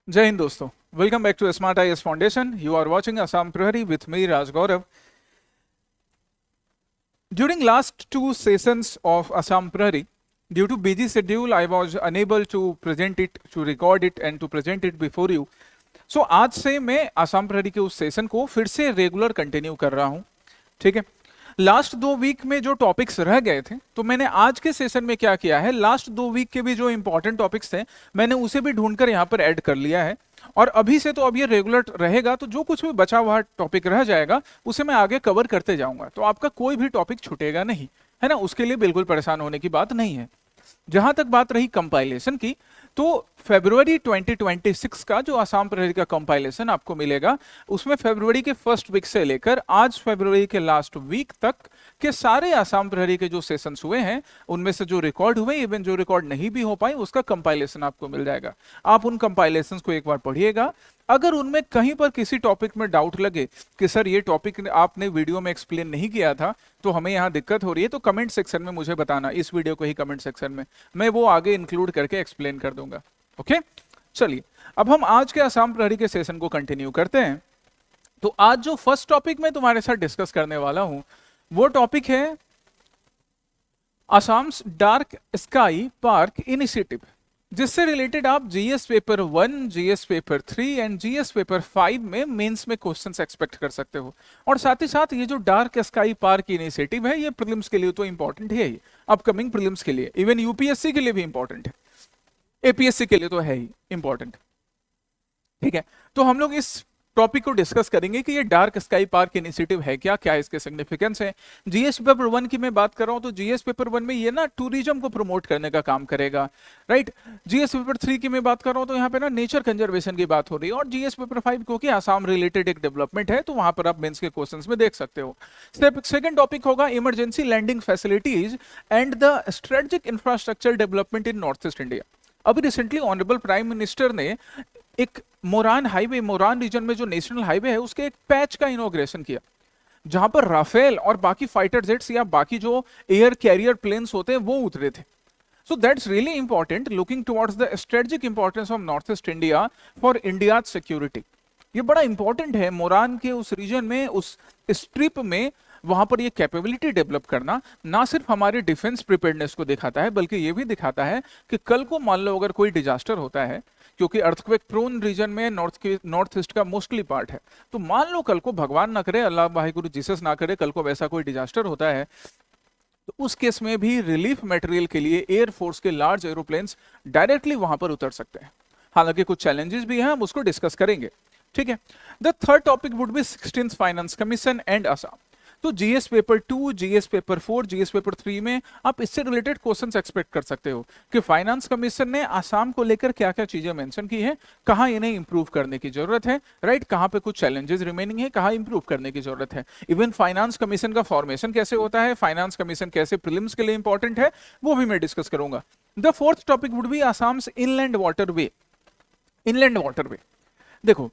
जय हिंद दोस्तों, welcome back to smart IAS foundation. You are watching Assam Prahari with me, Raj Gaurav. During last two sessions of Assam Prahari, due to busy schedule, I was unable to present it, to record it and to present it before you. So आज से मैं आसाम प्रहरी के उस session को फिर से regular continue कर रहा हूँ. ठीक है. लास्ट 2 वीक में जो टॉपिक्स रह गए थे, तो मैंने आज के सेशन में क्या किया है, लास्ट 2 वीक के भी जो इंपॉर्टेंट टॉपिक्स थे मैंने उसे भी ढूंढकर यहाँ पर ऐड कर लिया है. और अभी से तो अब ये रेगुलर रहेगा, तो जो कुछ भी बचा हुआ टॉपिक रह जाएगा उसे मैं आगे कवर करते जाऊंगा. तो आपका कोई भी टॉपिक छूटेगा नहीं, है ना. उसके लिए बिल्कुल परेशान होने की बात नहीं है. जहां तक बात रही कंपाइलेशन की, तो फरवरी 2026 का जो आसाम प्रहरी का कंपाइलेशन आपको मिलेगा, उसमें फरवरी के फर्स्ट वीक से लेकर आज फरवरी के लास्ट वीक तक के सारे आसाम प्रहरी के जो सेशंस हुए हैं, उनमें से जो रिकॉर्ड हुए, इवन जो रिकॉर्ड नहीं भी हो पाए, उसका कंपाइलेशन आपको मिल जाएगा. आप उन कंपाइलेशंस को एक बार पढ़िएगा. अगर उनमें कहीं पर किसी टॉपिक में डाउट लगे कि सर ये टॉपिक आपने वीडियो में एक्सप्लेन नहीं किया था, तो हमें यहाँ दिक्कत हो रही है, तो कमेंट सेक्शन में मुझे बताना. इस वीडियो को ही कमेंट सेक्शन में मैं वो आगे इंक्लूड करके एक्सप्लेन कर दूंगा. ओके, चलिए अब हम आज के आसाम प्रहरी के सेशन को कंटिन्यू करते हैं. तो आज जो फर्स्ट टॉपिक मैं तुम्हारे साथ डिस्कस करने वाला हूं, वो टॉपिक है Assam's dark sky park initiative, जिससे रिलेटेड आप GS paper 1, GS paper 3 and GS paper 5 में मेंस में क्वेश्चंस एक्सपेक्ट कर सकते हो. और साथ ही साथ ये जो डार्क स्काई पार्क इनिशिएटिव है, ये प्रीलिम्स के लिए तो इंपॉर्टेंट है ही, अपकमिंग प्रीलिम्स के लिए, इवन यूपीएससी के लिए भी इंपॉर्टेंट है, एपीएससी के लिए तो है ही इंपॉर्टेंट. ठीक है, तो हम लोग इस टॉपिक को डिस्कस करेंगे कि ये डार्क स्काई पार्क इनिशिएटिव है क्या, क्या इसके सिग्निफिकेंस है. जीएस पेपर 1 की मैं बात कर रहा हूं, तो जीएस पेपर 1 में ये ना टूरिज्म को प्रमोट करने का काम करेगा, राइट. जीएस पेपर 3 की मैं बात कर रहा हूं, तो यहाँ पे ना नेचर कंजर्वेशन की बात हो रही है. और जीएस पेपर 5 क्योंकि आसाम रिलेटेड एक डेवलपमेंट है, तो वहां पर आप मेंस के क्वेश्चंस में देख सकते हो. सेकंड टॉपिक होगा emergency landing facilities and the strategic infrastructure development in north east India. अभी रिसेंटली ऑनरेबल प्राइम मिनिस्टर ने एक मोरान हाईवे, मोरान रीजन में जो नेशनल हाईवे है, उसके एक पैच का इनॉग्रेशन किया, जहां पर राफेल और बाकी फाइटर जेट्स या बाकी जो एयर कैरियर प्लेन्स होते हैं वो उतरे थे. So that's really important, looking towards the strategic importance of north east India for India security. ये बड़ा इंपॉर्टेंट है मोरान के उस रीजन में, उस स्ट्रिप में, वहां पर ये कैपेबिलिटी डेवलप करना ना सिर्फ हमारे डिफेंस प्रिपेयर्डनेस को दिखाता है, बल्कि ये भी दिखाता है कि कल को मान लो अगर कोई डिजास्टर होता है, क्योंकि अर्थक्वेक प्रोन रीजन में नॉर्थ ईस्ट का मोस्टली पार्ट है, तो मान लो कल को भगवान ना करे, अल्लाह वाहिगुरु जीसस ना करे, कल को वैसा कोई डिजास्टर होता है, तो उस केस में भी रिलीफ मटेरियल के लिए एयरफोर्स के लार्ज एरोप्लेन्स डायरेक्टली वहां पर उतर सकते हैं. हालांकि कुछ चैलेंजेस भी हैं, हम उसको डिस्कस करेंगे. ठीक है. The third topic would be 16th finance commission and Assam. तो GS paper 2, GS paper 4, GS paper 3 में आप इससे रिलेटेड क्वेश्चंस एक्सपेक्ट कर सकते हो कि फाइनेंस कमीशन ने आसाम को लेकर क्या क्या चीजें मेंशन की है, कहां इन्हें इंप्रूव करने की जरूरत है, राइट, कहां पे कुछ चैलेंजेस रिमेनिंग है, कहां इंप्रूव करने की जरूरत है. इवन फाइनेंस कमीशन का फॉर्मेशन कैसे होता है, फाइनेंस कमीशन कैसे प्रीलिम्स के लिए इंपॉर्टेंट है, वो भी मैं डिस्कस करूंगा. The fourth topic would B Assam's inland waterway. Inland waterway, देखो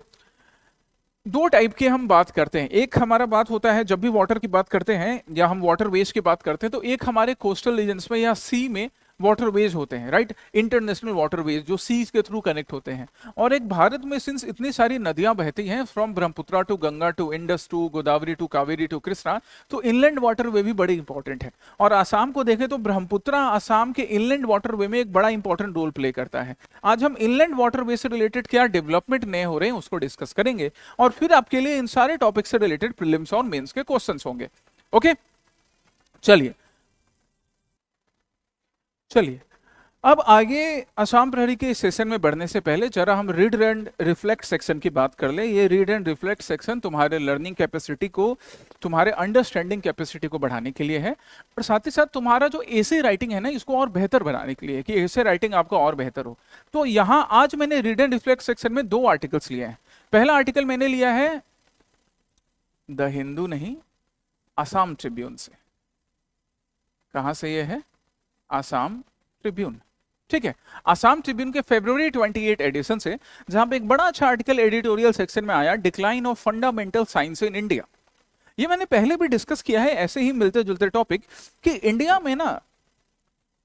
दो टाइप के हम बात करते हैं. एक हमारा बात होता है जब भी वाटर की बात करते हैं या हम वाटर वेज की बात करते हैं, तो एक हमारे कोस्टल रीजन्स में या सी में वाटर वेज होते हैं, राइट, इंटरनेशनल वाटर वेज जो सीज के थ्रू कनेक्ट होते हैं. और एक भारत में सिंस इतनी सारी नदियां बहती हैं, from Brahmaputra to Ganga to Indus to Godavari to Kaveri to Krishna, तो इनलैंड वाटर वे भी बड़ी इंपॉर्टेंट है. और आसाम को देखें तो ब्रह्मपुत्रा आसाम के इनलैंड वाटर वे में एक बड़ा इंपॉर्टेंट रोल प्ले करता है. आज हम इनलैंड वाटर वे से रिलेटेड क्या डेवलपमेंट नए हो रहे हैं उसको डिस्कस करेंगे, और फिर आपके लिए इन सारे टॉपिक से रिलेटेड प्रीलिम्स और मेंस के क्वेश्चंस होंगे. ओके, चलिए अब आगे आसाम प्रहरी के सेशन में बढ़ने से पहले जरा हम रीड एंड रिफ्लेक्ट सेक्शन की बात कर ले. ये रीड एंड रिफ्लेक्ट सेक्शन तुम्हारे लर्निंग कैपेसिटी को, तुम्हारे अंडरस्टैंडिंग कैपेसिटी को बढ़ाने के लिए है, और साथ ही साथ तुम्हारा जो एसे राइटिंग है ना, इसको और बेहतर बनाने के लिए, कि एसे राइटिंग आपका और बेहतर हो. तो यहाँ आज मैंने रीड एंड रिफ्लेक्ट सेक्शन में 2 आर्टिकल्स लिए हैं. पहला आर्टिकल मैंने लिया है द हिंदू नहीं, आसाम ट्रिब्यून से. कहां से ये है? आसाम ट्रिब्यून. ठीक है, आसाम ट्रिब्यून के फरवरी 28 एडिशन से, जहां पे एक बड़ा अच्छा आर्टिकल एडिटोरियल सेक्शन में आया, decline of fundamental science in India. ये मैंने पहले भी डिस्कस किया है, ऐसे ही मिलते जुलते टॉपिक, कि इंडिया में ना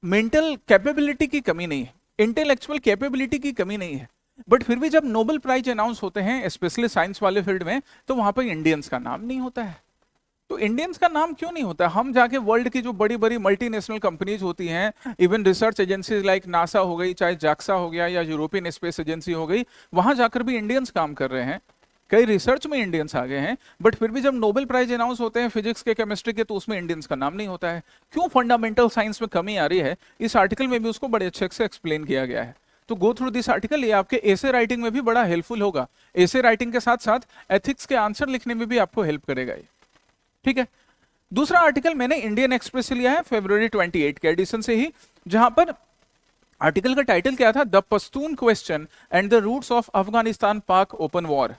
मेंटल कैपेबिलिटी की कमी नहीं है, इंटेलेक्चुअल कैपेबिलिटी की कमी नहीं है, बट फिर भी जब नोबेल प्राइज अनाउंस होते हैं स्पेशली साइंस वाले फील्ड में, तो वहां पर इंडियंस का नाम नहीं होता है। तो इंडियंस का नाम क्यों नहीं होता? हम जाके वर्ल्ड की जो बड़ी बड़ी मल्टीनेशनल कंपनीज होती हैं, even research agencies like NASA हो गई, चाहे जाक्सा हो गया, या यूरोपियन स्पेस एजेंसी हो गई, वहां जाकर भी इंडियंस काम कर रहे हैं, कई रिसर्च में इंडियंस आ गए हैं। बट फिर भी जब नोबेल प्राइज अनाउंस होते हैं फिजिक्स के, केमिस्ट्री के, तो उसमें इंडियंस का नाम नहीं होता है। क्यों फंडामेंटल साइंस में कमी आ रही है, इस आर्टिकल में भी उसको बड़े अच्छे से एक्सप्लेन किया गया है। तो गो थ्रू दिस आर्टिकल, ये आपके एसे राइटिंग में भी बड़ा हेल्पफुल होगा। एसे राइटिंग के साथ साथ एथिक्स के आंसर लिखने में भी आपको हेल्प करेगा ये, ठीक है। दूसरा आर्टिकल मैंने इंडियन एक्सप्रेस से लिया है, फरवरी 28 के एडिशन से ही, जहां पर आर्टिकल का टाइटल क्या था, the Pashtun question and the roots of Afghanistan Pak open war.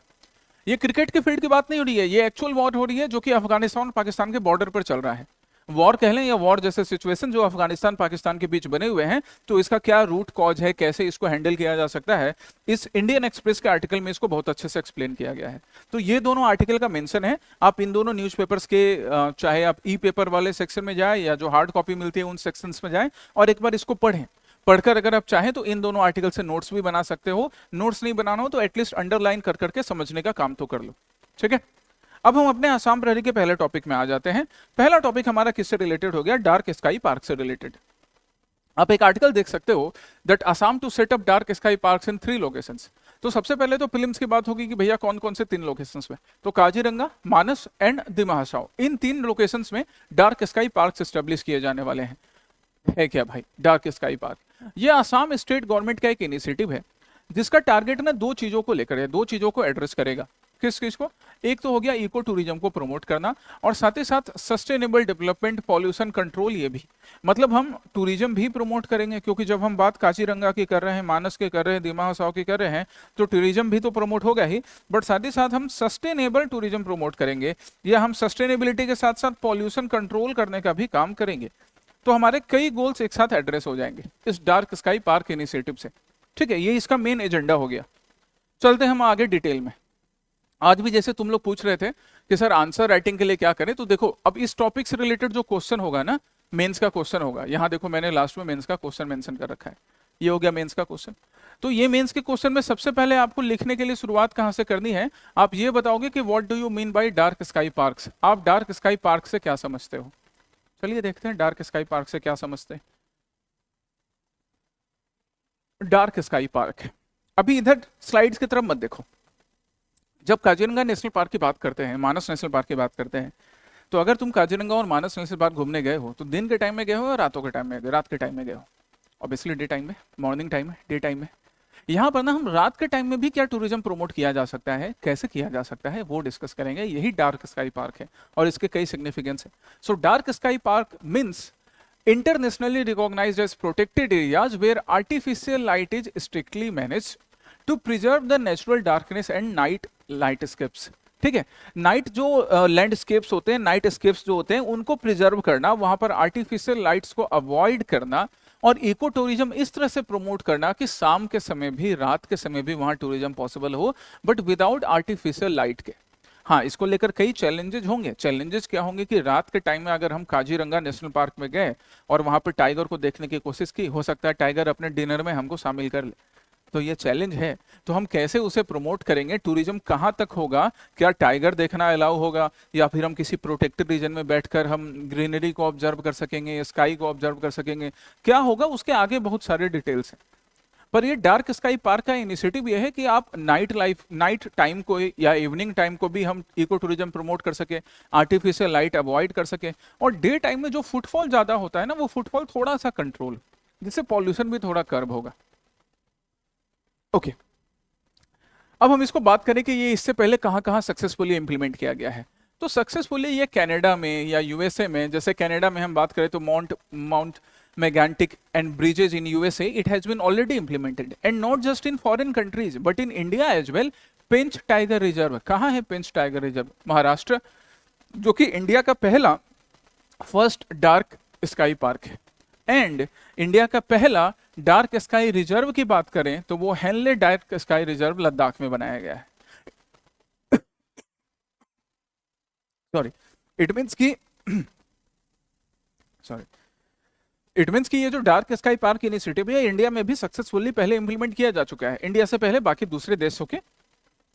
ये क्रिकेट के फील्ड की बात नहीं हो रही है, ये एक्चुअल वॉर हो रही है जो कि अफगानिस्तान और पाकिस्तान के बॉर्डर पर चल रहा है। वॉर कह लें या वॉर जैसे सिचुएशन जो अफगानिस्तान पाकिस्तान के बीच बने हुए हैं, तो इसका क्या रूट कॉज है, कैसे इसको हैंडल किया जा सकता है, इस इंडियन एक्सप्रेस के आर्टिकल में इसको बहुत अच्छे से एक्सप्लेन किया गया है। तो ये दोनों आर्टिकल का मेंशन है। आप इन दोनों न्यूज़पेपर्स के चाहे आप ई पेपर वाले सेक्शन में जाए या जो हार्ड कॉपी मिलती है उन सेक्शंस में जाए और एक बार इसको पढ़ें। पढ़कर अगर आप चाहें तो इन दोनों आर्टिकल से नोट्स भी बना सकते हो। नोट्स नहीं बनाना हो तो एटलीस्ट अंडरलाइन कर करके समझने का काम तो कर लो, ठीक है। अब हम अपने आसाम प्रहरी के पहले टॉपिक में आ जाते हैं। पहला टॉपिक हमारा किससे रिलेटेड हो गया, डार्क स्काई पार्क से रिलेटेड। आप एक आर्टिकल देख सकते हो that Assam to set up dark sky parks in 3 locations. तो सबसे पहले तो फिल्म्स की बात होगी कि भैया कौन कौन से 3 लोकेशंस में, तो Kaziranga, Manas and Dima Hasao, in 3 locations में डार्क स्काई पार्क्स एस्टेब्लिश किए जाने वाले हैं। है क्या भाई डार्क स्काई पार्क? ये आसाम स्टेट गवर्नमेंट का एक इनिशिएटिव है जिसका टारगेट ना 2 चीजों को लेकर है, 2 चीजों को एड्रेस करेगा। किस चीज को? एक तो हो गया इको टूरिज्म को प्रमोट करना, और साथ ही साथ सस्टेनेबल डेवलपमेंट, पॉल्यूशन कंट्रोल, ये भी। मतलब हम टूरिज्म भी प्रमोट करेंगे, क्योंकि जब हम बात काजीरंगा की कर रहे हैं, मानस की कर रहे हैं, दिमा हसाओ की कर रहे हैं, तो टूरिज्म भी तो प्रमोट होगा ही, बट साथ ही साथ हम सस्टेनेबल टूरिज्म प्रमोट करेंगे, या हम सस्टेनेबिलिटी के साथ साथ पॉल्यूशन कंट्रोल करने का भी काम करेंगे। तो हमारे कई गोल्स एक साथ एड्रेस हो जाएंगे इस डार्क स्काई पार्क इनिशिएटिव से, ठीक है। ये इसका मेन एजेंडा हो गया। चलते हैं हम आगे डिटेल में। आज भी जैसे तुम लोग पूछ रहे थे कि सर आंसर राइटिंग के लिए क्या करें, तो देखो अब इस टॉपिक से रिलेटेड जो क्वेश्चन होगा ना, मेंस का क्वेश्चन होगा। यहाँ देखो मैंने लास्ट में मेंस का क्वेश्चन मेंशन कर रखा है, ये हो गया मेंस का क्वेश्चन। तो ये मेंस के क्वेश्चन में सबसे पहले आपको लिखने के लिए शुरुआत कहाँ से करनी है, आप ये बताओगे कि what do you mean by dark sky parks. आप डार्क स्काई पार्क से क्या समझते हो? चलिए देखते हैं डार्क स्काई पार्क से क्या समझते हैं। डार्क स्काई पार्क है, अभी इधर स्लाइड्स की तरफ मत देखो। जब काजीरंगा नेशनल पार्क की बात करते हैं, मानस नेशनल पार्क की बात करते हैं, तो अगर तुम काजीरंगा और मानस नेशनल पार्क घूमने गए हो तो दिन के टाइम में गए हो या रातों के टाइम में गए, रात के टाइम में गए हो? ऑब्वियसली डे टाइम में, मॉर्निंग टाइम में, डे टाइम में। यहाँ पर ना हम रात के टाइम में भी क्या टूरिज्म प्रमोट किया जा सकता है, कैसे किया जा सकता है, वो डिस्कस करेंगे। यही डार्क स्काई पार्क है और इसके कई सिग्निफिकेंस है। So dark sky park means internationally recognized as protected areas where artificial light is strictly managed to preserve the natural darkness and night lightscapes। ठीक है, नाइट जो लैंडस्केप्स होते हैं, नाइट स्केप्स जो होते हैं, उनको प्रिजर्व करना, वहां पर आर्टिफिशियल लाइट्स को अवॉइड करना, और इको टूरिज्म इस तरह से प्रमोट करना कि शाम के समय भी, रात के समय भी वहां टूरिज्म पॉसिबल हो, बट विदाउट आर्टिफिशियल लाइट के। हाँ, इसको लेकर कई चैलेंजेस होंगे। चैलेंजेस क्या होंगे कि रात के टाइम में अगर हम काजीरंगा नेशनल पार्क में गए और वहां पर टाइगर को देखने की कोशिश की, हो सकता है टाइगर अपने डिनर में हमको शामिल कर ले, तो ये चैलेंज है। तो हम कैसे उसे प्रमोट करेंगे, टूरिज्म कहाँ तक होगा, क्या टाइगर देखना अलाउ होगा, या फिर हम किसी प्रोटेक्टेड रीजन में बैठकर हम ग्रीनरी को ऑब्जर्व कर सकेंगे, स्काई को ऑब्जर्व कर सकेंगे, क्या होगा, उसके आगे बहुत सारे डिटेल्स हैं। पर ये डार्क स्काई पार्क का इनिशिएटिव ये है कि आप नाइट लाइफ, नाइट टाइम को या इवनिंग टाइम को भी हम इको टूरिज्म प्रमोट कर सके, आर्टिफिशियल लाइट अवॉइड कर सके, और डे टाइम में जो फुटफॉल ज्यादा होता है ना, वो फुटफॉल थोड़ा सा कंट्रोल, जिससे पॉल्यूशन भी थोड़ा कर्ब होगा। ओके, अब हम इसको बात करें कि ये इससे पहले कहाँ कहाँ सक्सेसफुली इंप्लीमेंट किया गया है। तो सक्सेसफुली ये कनाडा में या यूएसए में, जैसे कनाडा में हम बात करें तो mount Megantic and bridges in USA, it has been already implemented, and not just in foreign countries but in India as well। Pench tiger reserve कहाँ है? पेंच टाइगर रिजर्व महाराष्ट्र, जो कि इंडिया का पहला फर्स्ट डार्क स्काई पार्क है। And India का पहला dark sky reserve की बात करें तो वो Hanle dark sky reserve Ladakh में बनाया गया है। सॉरी, इट मीन्स की सॉरी इट मीन्स कि ये जो डार्क स्काई पार्क इनिशिएटिव है इंडिया में भी सक्सेसफुली पहले इंप्लीमेंट किया जा चुका है, इंडिया से पहले बाकी दूसरे देशों के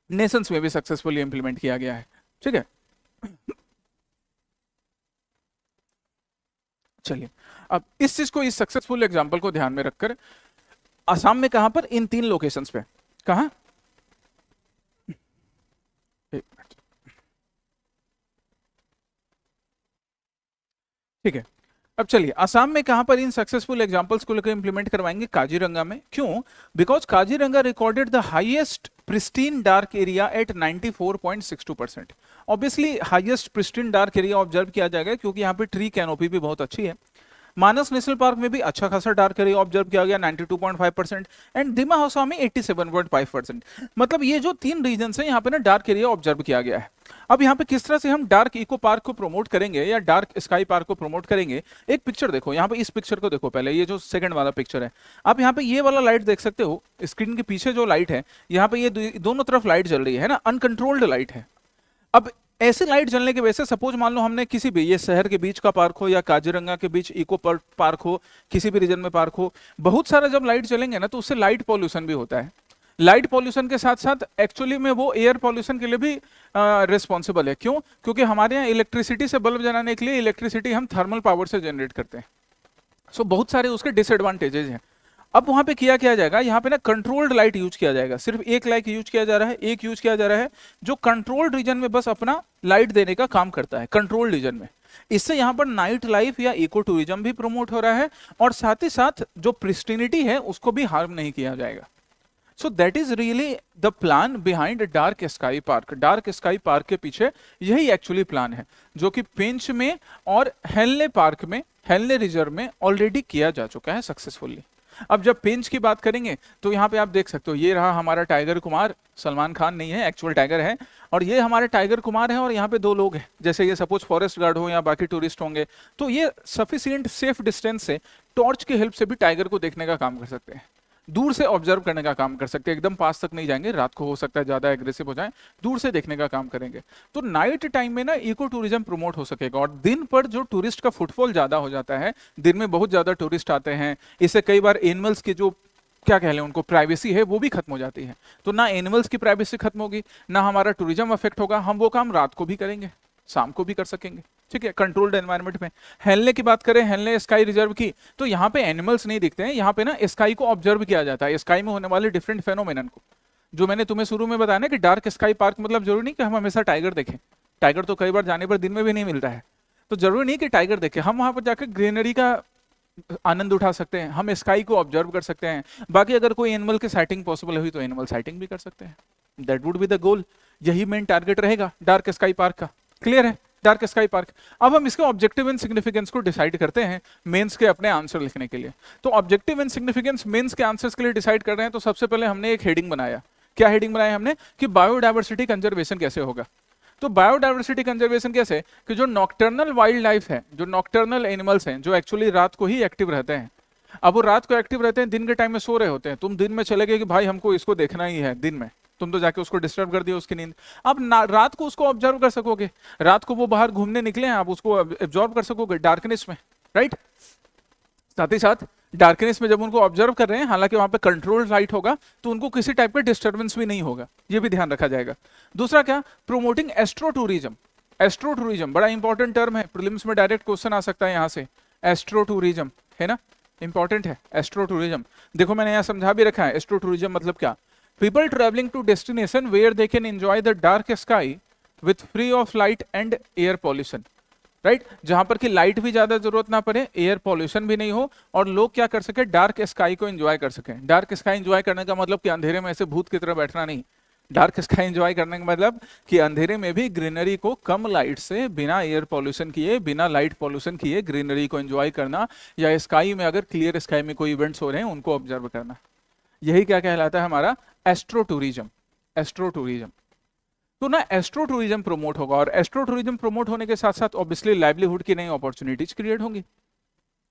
नेशंस में भी सक्सेसफुली इंप्लीमेंट किया गया है। ठीक है, चलिए अब इस चीज को, इस सक्सेसफुल एग्जांपल को ध्यान में रखकर असम में कहां पर, इन 3 लोकेशंस पे, कहां, एक मिनट, ठीक है। अब चलिए असम में कहां पर इन सक्सेसफुल एग्जांपल्स को लेकर इंप्लीमेंट करवाएंगे, काजीरंगा में। क्यों? Because Kaziranga recorded the highest pristine dark area at 94.62%। Obviously highest pristine dark area observe किया जाएगा क्योंकि यहाँ पे ट्री कैनोपी भी बहुत अच्छी है। मानस नेशनल पार्क में भी अच्छा खासा डार्क एरिया ऑब्जर्व किया गया 92.5% एंड दिमा हाउसा में 87.5%। मतलब ये जो 3 रीजन है यहाँ पे ना डार्क एरिया ऑब्जर्व किया गया है। अब यहाँ पे किस तरह से हम डार्क इको पार्क को प्रमोट करेंगे या डार्क स्काई पार्क को प्रमोट करेंगे, एक पिक्चर देखो यहाँ पे, इस पिक्चर को देखो पहले, ये जो सेकंड वाला पिक्चर है, आप यहाँ पे ये वाला लाइट देख सकते हो, स्क्रीन के पीछे जो लाइट है यहाँ पे ये दोनों तरफ लाइट जल रही है ना, अनकंट्रोल्ड लाइट है। अब ऐसे लाइट जलने की वजह से सपोज मान लो हमने किसी भी, ये शहर के बीच का पार्क हो या काजीरंगा के बीच इको पार्क हो, किसी भी रीजन में पार्क हो, बहुत सारा जब लाइट जलेंगे ना तो उससे लाइट पॉल्यूशन भी होता है। लाइट पॉल्यूशन के साथ साथ एक्चुअली में वो एयर पॉल्यूशन के लिए भी रिस्पॉन्सिबल है। क्यों? क्योंकि हमारे यहाँ इलेक्ट्रिसिटी से बल्ब जलाने के लिए इलेक्ट्रिसिटी हम थर्मल पावर से जनरेट करते हैं। सो बहुत सारे उसके डिसएडवांटेजेस हैं। अब वहां पे किया जाएगा, यहाँ पे ना कंट्रोल्ड लाइट यूज किया जाएगा, सिर्फ एक लाइट यूज किया जा रहा है, एक यूज किया जा रहा है जो कंट्रोल्ड रीजन में बस अपना लाइट देने का काम करता है, कंट्रोल्ड रीजन में। इससे यहाँ पर नाइट लाइफ या इको टूरिज्म भी प्रमोट हो रहा है और साथ ही साथ जो प्रिस्टिनिटी है उसको भी हार्म नहीं किया जाएगा। So that is really the plan behind dark sky park. Dark sky park के पीछे यही एक्चुअली प्लान है जो कि पेंच में और हेलने पार्क में, हेलने रिजर्व में ऑलरेडी किया जा चुका है सक्सेसफुली। अब जब पेंच की बात करेंगे तो यहाँ पे आप देख सकते हो, ये रहा हमारा टाइगर कुमार, सलमान खान नहीं है, एक्चुअल टाइगर है, और ये हमारे टाइगर कुमार है और यहाँ पे 2 लोग हैं। जैसे ये सपोज फॉरेस्ट गार्ड हो या बाकी टूरिस्ट होंगे तो ये सफिशिएंट सेफ डिस्टेंस से टॉर्च की हेल्प से भी टाइगर को देखने का काम कर सकते हैं, दूर से ऑब्जर्व करने का काम कर सकते हैं, एकदम पास तक नहीं जाएंगे, रात को हो सकता है ज्यादा एग्रेसिव हो जाए, दूर से देखने का काम करेंगे। तो नाइट टाइम में ना इको टूरिज्म प्रमोट हो सकेगा और दिन पर जो टूरिस्ट का फुटफॉल ज्यादा हो जाता है, दिन में बहुत ज्यादा टूरिस्ट आते हैं, इससे कई बार एनिमल्स की जो क्या कह लें उनको प्राइवेसी है वो भी खत्म हो जाती है। तो ना एनिमल्स की प्राइवेसी खत्म होगी, ना हमारा टूरिज्म अफेक्ट होगा, हम वो काम रात को भी करेंगे, शाम को भी कर सकेंगे। ठीक है, कंट्रोल्ड एनवायरनमेंट में। हेलने की बात करें, हेलने स्काई रिजर्व की, तो यहाँ पे एनिमल्स नहीं दिखते हैं, यहाँ पे ना स्काई को ऑब्जर्व किया जाता है, स्काई में होने वाले डिफरेंट फेनोमेनन को। जो मैंने तुम्हें शुरू में बताया ना कि डार्क स्काई पार्क मतलब जरूरी नहीं कि हम हमेशा टाइगर देखें, टाइगर तो कई बार जाने पर दिन में भी नहीं मिलता है, तो जरूरी नहीं कि टाइगर देखें, हम वहां पर जाकर ग्रीनरी का आनंद उठा सकते हैं, हम स्काई को ऑब्जर्व कर सकते हैं। बाकी अगर कोई एनिमल की साइटिंग पॉसिबल हुई तो एनिमल साइटिंग भी कर सकते हैं। That would be the goal, यही मेन टारगेट रहेगा डार्क स्काई पार्क का। क्लियर है? Dark sky park. अब हम इसके ऑब्जेक्टिव एंड सिग्निफिकेंस को डिसाइड करते हैं मेंस के अपने आंसर लिखने के लिए। तो ऑब्जेक्टिव एंड सिग्निफिकेंस मेंस के आंसर्स के लिए डिसाइड कर रहे हैं, तो सबसे पहले हमने एक हेडिंग बनाया। क्या हेडिंग बनाया हमने? कि बायोडायवर्सिटी कंजर्वेशन कैसे होगा। तो बायोडायवर्सिटी कंजर्वेशन कैसे, कि जो नॉक्टर्नल वाइल्ड लाइफ है, जो नॉक्टर्नल एनिमल्स हैं, जो एक्चुअली रात को ही एक्टिव रहते हैं, अब वो रात को एक्टिव रहते हैं, दिन के टाइम में सो रहे होते हैं, तुम दिन में चले गए कि भाई हमको इसको देखना ही है दिन में, तुम तो जाके उसको डिस्टर्ब कर दिया उसकी नींद। अब रात को उसको ऑब्जर्व कर सकोगे, रात को वो बाहर घूमने निकले हैं, आप उसको एब्जॉर्ब कर सकोगे डार्कनेस में, राइट। साथ ही साथ डार्कनेस में जब उनको ऑब्जर्व कर रहे हैं, हालांकि वहां पे कंट्रोल्ड लाइट होगा, तो उनको किसी टाइप का डिस्टर्बेंस भी नहीं होगा, ये भी ध्यान रखा जाएगा। दूसरा क्या? Promoting astro tourism. Astro tourism बड़ा इंपॉर्टेंट टर्म है, प्रीलिम्स में डायरेक्ट क्वेश्चन आ सकता है यहाँ से। एस्ट्रो टूरिज्म है ना, इंपॉर्टेंट है एस्ट्रो टूरिज्म। देखो मैंने यहाँ समझा भी रखा है, एस्ट्रो टूरिज्म मतलब क्या? People traveling to destination where they can enjoy the dark sky with free of light and air pollution, right? जहां पर कि लाइट भी ज्यादा जरूरत ना पड़े, एयर पॉल्यूशन भी नहीं हो, और लोग क्या कर सके, डार्क स्काई को एंजॉय कर सके। डार्क स्काई एंजॉय करने का मतलब कि अंधेरे में ऐसे भूत की तरह बैठना नहीं। डार्क स्काई एंजॉय करने का मतलब कि अंधेरे में भी ग्रीनरी को कम लाइट से, बिना एयर पॉल्यूशन किए, बिना लाइट पॉल्यूशन किए ग्रीनरी को एंजॉय करना, या स्काई में अगर क्लियर स्काई में कोई इवेंट्स हो रहे हैं उनको ऑब्जर्व करना। यही क्या कहलाता है हमारा एस्ट्रो टूरिज्म। Astro tourism. तो ना एस्ट्रो टूरिज्म प्रमोट होगा, और एस्ट्रो टूरिज्म प्रमोट होने के साथ साथ ऑब्वियसली लाइवलीहुड की नई अपॉर्चुनिटीज क्रिएट होंगी,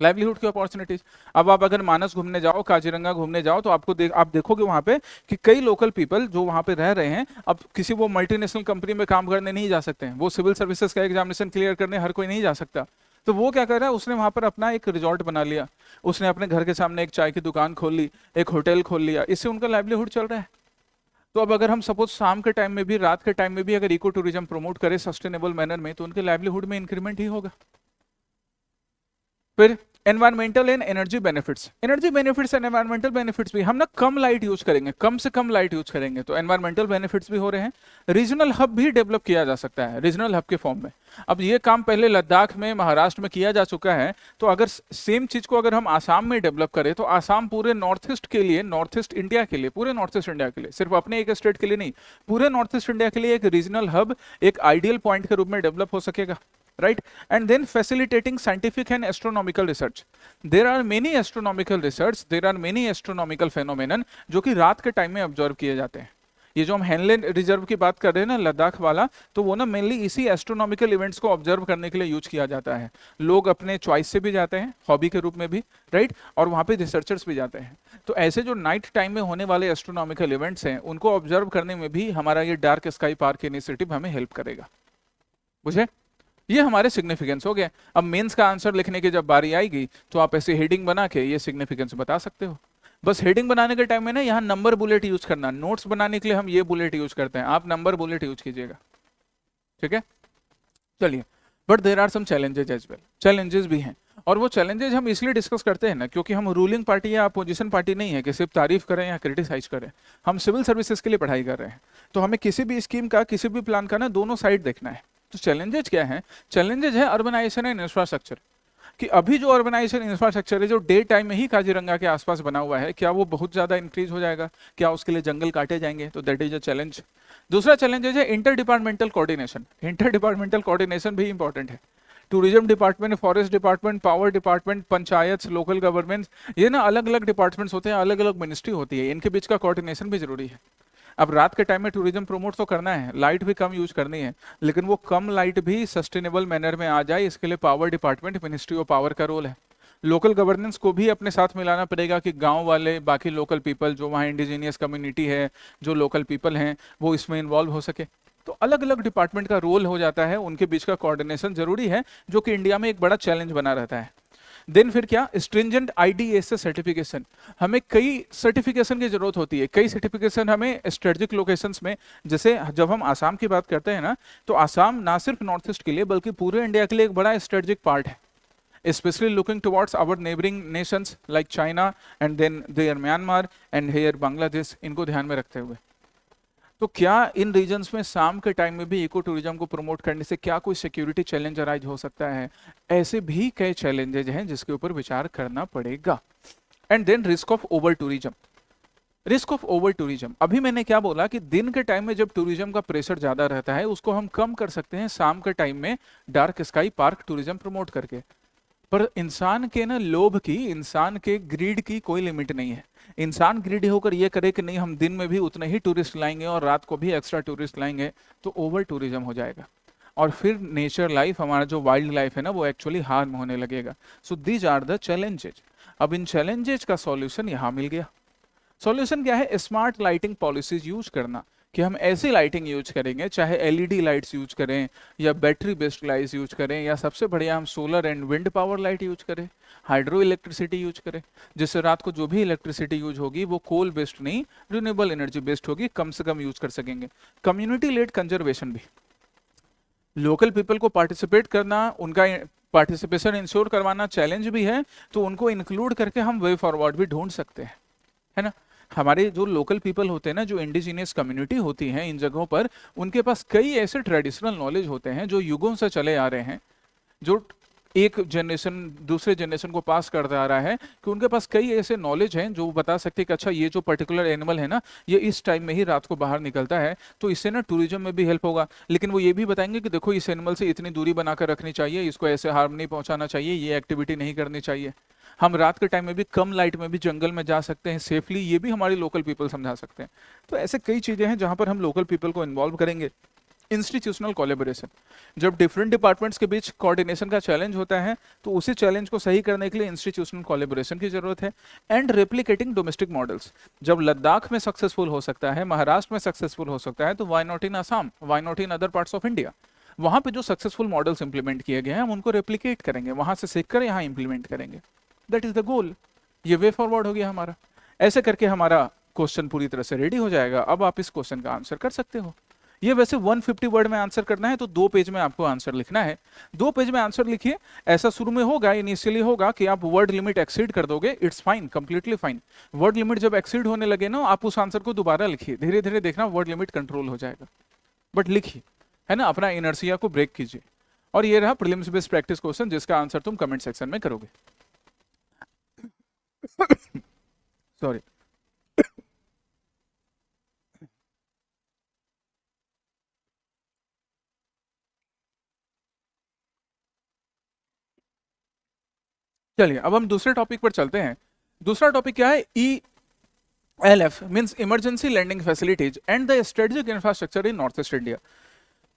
लाइवलीहुड की अपॉर्चुनिटीज। अब आप अगर मानस घूमने जाओ, काजीरंगा घूमने जाओ, तो आपको आप देखोगे वहां पे कि कई लोकल पीपल जो वहां पे रह रहे हैं, अब किसी वो मल्टीनेशनल कंपनी में काम करने नहीं जा सकते हैं, वो सिविल सर्विसेज का एग्जामिनेशन क्लियर करने हर कोई नहीं जा सकता, तो वो क्या कर रहा है, उसने वहां पर अपना एक रिजॉर्ट बना लिया, उसने अपने घर के सामने एक चाय की दुकान खोल ली, एक होटल खोल लिया, इससे उनका लाइवलीहुड चल रहा है। तो अब अगर हम सपोज शाम के टाइम में भी, रात के टाइम में भी अगर इको टूरिज्म प्रमोट करें सस्टेनेबल मैनर में, तो उनके लाइवलीहुड में इंक्रीमेंट ही होगा। फिर environmental and energy benefits, energy benefits and environmental benefits भी, हम ना कम लाइट यूज करेंगे, कम से कम लाइट यूज करेंगे, तो एनवायरमेंटल बेनिफिट्स भी हो रहे हैं। रीजनल हब भी डेवलप किया जा सकता है, रीजनल हब के फॉर्म में। अब ये काम पहले लद्दाख में, महाराष्ट्र में किया जा चुका है, तो अगर सेम चीज को अगर हम आसाम में डेवलप करें, तो आसाम पूरे नॉर्थ ईस्ट के लिए, नॉर्थ ईस्ट इंडिया के लिए, पूरे नॉर्थ ईस्ट इंडिया के लिए, सिर्फ अपने एक स्टेट के लिए नहीं, पूरे नॉर्थ ईस्ट इंडिया के लिए एक रीजनल हब, एक आइडियल पॉइंट के रूप में डेवलप हो सकेगा, right? And then facilitating scientific and astronomical research. There are many astronomical research, there are many astronomical phenomenon जो कि रात के टाइम में ऑब्जर्व किए जाते हैं। ये जो हम हेनले रिजर्व की बात कर रहे हैं ना, लद्दाख वाला, तो वो ना मेनली इसी एस्ट्रोनॉमिकल इवेंट्स को ऑब्जर्व करने के लिए यूज किया जाता है। लोग अपने चॉइस से भी जाते हैं, हॉबी के रूप में भी, राइट, और वहाँ पे रिसर्चर्स भी जाते हैं। तो ऐसे जो नाइट टाइम में होने वाले एस्ट्रोनॉमिकल इवेंट्स हैं, उनको ऑब्जर्व करने में भी हमारा ये डार्क स्काई पार्क इनिशिएटिव हमें हेल्प करेगा। बुझे? ये हमारे सिग्निफिकेंस हो गए। अब मेंस का आंसर लिखने की जब बारी आएगी, तो आप ऐसे हेडिंग बना के ये सिग्निफिकेंस बता सकते हो। बस हेडिंग बनाने के टाइम में ना यहाँ नंबर बुलेट यूज करना, नोट्स बनाने के लिए हम ये बुलेट यूज करते हैं, आप नंबर बुलेट यूज कीजिएगा, ठीक है? चलिए, but there are some challenges as well, challenges भी हैं, और वो चैलेंजेस हम इसलिए डिस्कस करते हैं ना, क्योंकि हम रूलिंग पार्टी या अपोजिशन पार्टी नहीं है कि सिर्फ तारीफ करें या क्रिटिसाइज करें। हम सिविल सर्विसेज के लिए पढ़ाई कर रहे हैं, तो हमें किसी भी स्कीम का, किसी भी प्लान का ना दोनों साइड देखना है। तो चैलेंजेस क्या है? चैलेंजेस है अर्बनाइजेशन एंड इंफ्रास्ट्रक्चर, कि अभी जो अर्बनाइजेशन इंफ्रास्ट्रक्चर है, जो डे टाइम में ही काजीरंगा के आसपास बना हुआ है, क्या वो बहुत ज्यादा इंक्रीज हो जाएगा? क्या उसके लिए जंगल काटे जाएंगे? तो दैट इज अ चैलेंज। दूसरा चैलेंज है inter departmental coordination. Inter departmental coordination भी इंपॉर्टेंट है। Tourism department, forest department, power department, panchayat, local government, ये ना अलग अलग डिपार्टमेंट्स होते हैं, अलग अलग मिनिस्ट्री होती है, इनके बीच का कोऑर्डिनेशन भी जरूरी है। अब रात के टाइम में टूरिज्म प्रमोट तो करना है, लाइट भी कम यूज करनी है, लेकिन वो कम लाइट भी सस्टेनेबल मैनर में आ जाए, इसके लिए power department, ministry of power का रोल है। लोकल गवर्नेंस को भी अपने साथ मिलाना पड़ेगा कि गांव वाले, बाकी लोकल पीपल, जो वहाँ इंडिजीनियस कम्युनिटी है, जो लोकल पीपल हैं, वो इसमें इन्वॉल्व हो सके। तो अलग अलग डिपार्टमेंट का रोल हो जाता है, उनके बीच का कोऑर्डिनेशन जरूरी है, जो कि इंडिया में एक बड़ा चैलेंज बना रहता है। देन फिर क्या? Stringent IDSS certification. हमें कई सर्टिफिकेशन की जरूरत होती है, कई सर्टिफिकेशन हमें स्ट्रेटेजिक लोकेशंस में, जैसे जब हम आसाम की बात करते हैं ना, तो आसाम ना सिर्फ नॉर्थ ईस्ट के लिए बल्कि पूरे इंडिया के लिए एक बड़ा स्ट्रेटेजिक पार्ट है, especially looking towards our neighboring nations like China and then their Myanmar and here Bangladesh, इनको ध्यान में रखते हुए। तो क्या इन रीजन्स में शाम के टाइम में भी इको टूरिज्म को प्रमोट करने से क्या कोई सिक्योरिटी चैलेंज अराइज हो सकता है? ऐसे भी कई चैलेंजेज हैं जिसके ऊपर विचार करना पड़ेगा। And then risk of over tourism. Risk of over tourism, अभी मैंने क्या बोला कि दिन के टाइम में जब टूरिज्म का प्रेशर ज्यादा रहता है, उसको हम कम कर सकते हैं शाम के टाइम में dark sky park tourism promote करके। पर इंसान के ना लोभ की, इंसान के ग्रीड की कोई लिमिट नहीं है। इंसान ग्रीडी होकर ये करे कि नहीं हम दिन में भी उतने ही टूरिस्ट लाएंगे और रात को भी एक्स्ट्रा टूरिस्ट लाएंगे, तो ओवर टूरिज्म हो जाएगा, और फिर नेचर लाइफ, हमारा जो वाइल्ड लाइफ है ना, वो एक्चुअली हार्म होने लगेगा। So these are the challenges. अब इन चैलेंजेज का सॉल्यूशन यहाँ मिल गया। सॉल्यूशन क्या है? स्मार्ट लाइटिंग पॉलिसीज यूज करना, कि हम ऐसी लाइटिंग यूज करेंगे, चाहे LED लाइट्स यूज करें या बैटरी बेस्ड लाइट्स यूज करें, या सबसे बढ़िया हम solar and wind power light use करें, हाइड्रो इलेक्ट्रिसिटी यूज करें, जिससे रात को जो भी इलेक्ट्रिसिटी यूज होगी वो कोल बेस्ड नहीं, रिन्यूएबल एनर्जी बेस्ड होगी, कम से कम यूज कर सकेंगे। कम्युनिटी लेड कंजर्वेशन भी, लोकल पीपल को पार्टिसिपेट करना, उनका पार्टिसिपेशन इंश्योर करवाना चैलेंज भी है, तो उनको इंक्लूड करके हम वे फॉरवर्ड भी ढूंढ सकते हैं, है ना? हमारे जो लोकल पीपल होते हैं ना, जो इंडिजिनियस कम्युनिटी होती है इन जगहों पर, उनके पास कई ऐसे ट्रेडिशनल नॉलेज होते हैं जो युगों से चले आ रहे हैं, जो एक जनरेशन दूसरे जनरेशन को पास करता आ रहा है, कि उनके पास कई ऐसे नॉलेज हैं जो बता सकते हैं कि अच्छा ये जो पर्टिकुलर एनिमल है ना, ये इस टाइम में ही रात को बाहर निकलता है, तो इससे ना टूरिज्म में भी हेल्प होगा। लेकिन वो ये भी बताएंगे कि देखो इस एनिमल से इतनी दूरी बनाकर रखनी चाहिए, इसको ऐसे हार्म नहीं पहुंचाना चाहिए, ये एक्टिविटी नहीं करनी चाहिए। हम रात के टाइम में भी कम लाइट में भी जंगल में जा सकते हैं सेफली, ये भी हमारे लोकल पीपल समझा सकते हैं। तो ऐसे कई चीजें हैं जहां पर हम लोकल पीपल को इन्वॉल्व करेंगे। इंस्टीट्यूशनल कोलैबोरेशन, जब डिफरेंट डिपार्टमेंट्स के बीच कोऑर्डिनेशन का चैलेंज होता है, तो उसी चैलेंज को सही करने के लिए इंस्टीट्यूशनल कोलैबोरेशन की जरूरत है। एंड रेप्लिकेटिंग डोमेस्टिक मॉडल्स, जब लद्दाख में सक्सेसफुल हो सकता है, महाराष्ट्र में सक्सेसफुल हो सकता है, तो why not in Assam, why not in other parts of India? वहां पे जो सक्सेसफुल मॉडल्स इंप्लीमेंट किए गए हैं हम उनको रेप्लिकेट करेंगे, वहां से सीखकर यहाँ इंप्लीमेंट करेंगे। That is the goal. ये वे फॉरवर्ड हो गया हमारा। ऐसे करके हमारा क्वेश्चन पूरी तरह से रेडी हो जाएगा। अब आप इस क्वेश्चन का आंसर कर सकते हो। ये वैसे 150 वर्ड में आंसर करना है, तो 2 पेज में आपको आंसर लिखना है। 2 पेज में आंसर लिखिए। ऐसा शुरू में होगा, इनिशियली होगा कि आप वर्ड लिमिट एक्सीड कर दोगे, it's fine, completely fine. Word limit जब एक्सीड होने लगे ना, आप उस आंसर को दोबारा लिखिए, धीरे धीरे देखना वर्ड लिमिट कंट्रोल हो जाएगा, बट लिखिए, है ना, अपना इनर्सिया को ब्रेक कीजिए। और ये रहा प्रीलिम्स बेस्ड प्रैक्टिस क्वेश्चन, जिसका आंसर तुम कमेंट सेक्शन में करोगे। सॉरी। चलिए अब हम दूसरे टॉपिक पर चलते हैं। दूसरा टॉपिक क्या है? ELF means emergency landing facilities and the strategic infrastructure in north east India.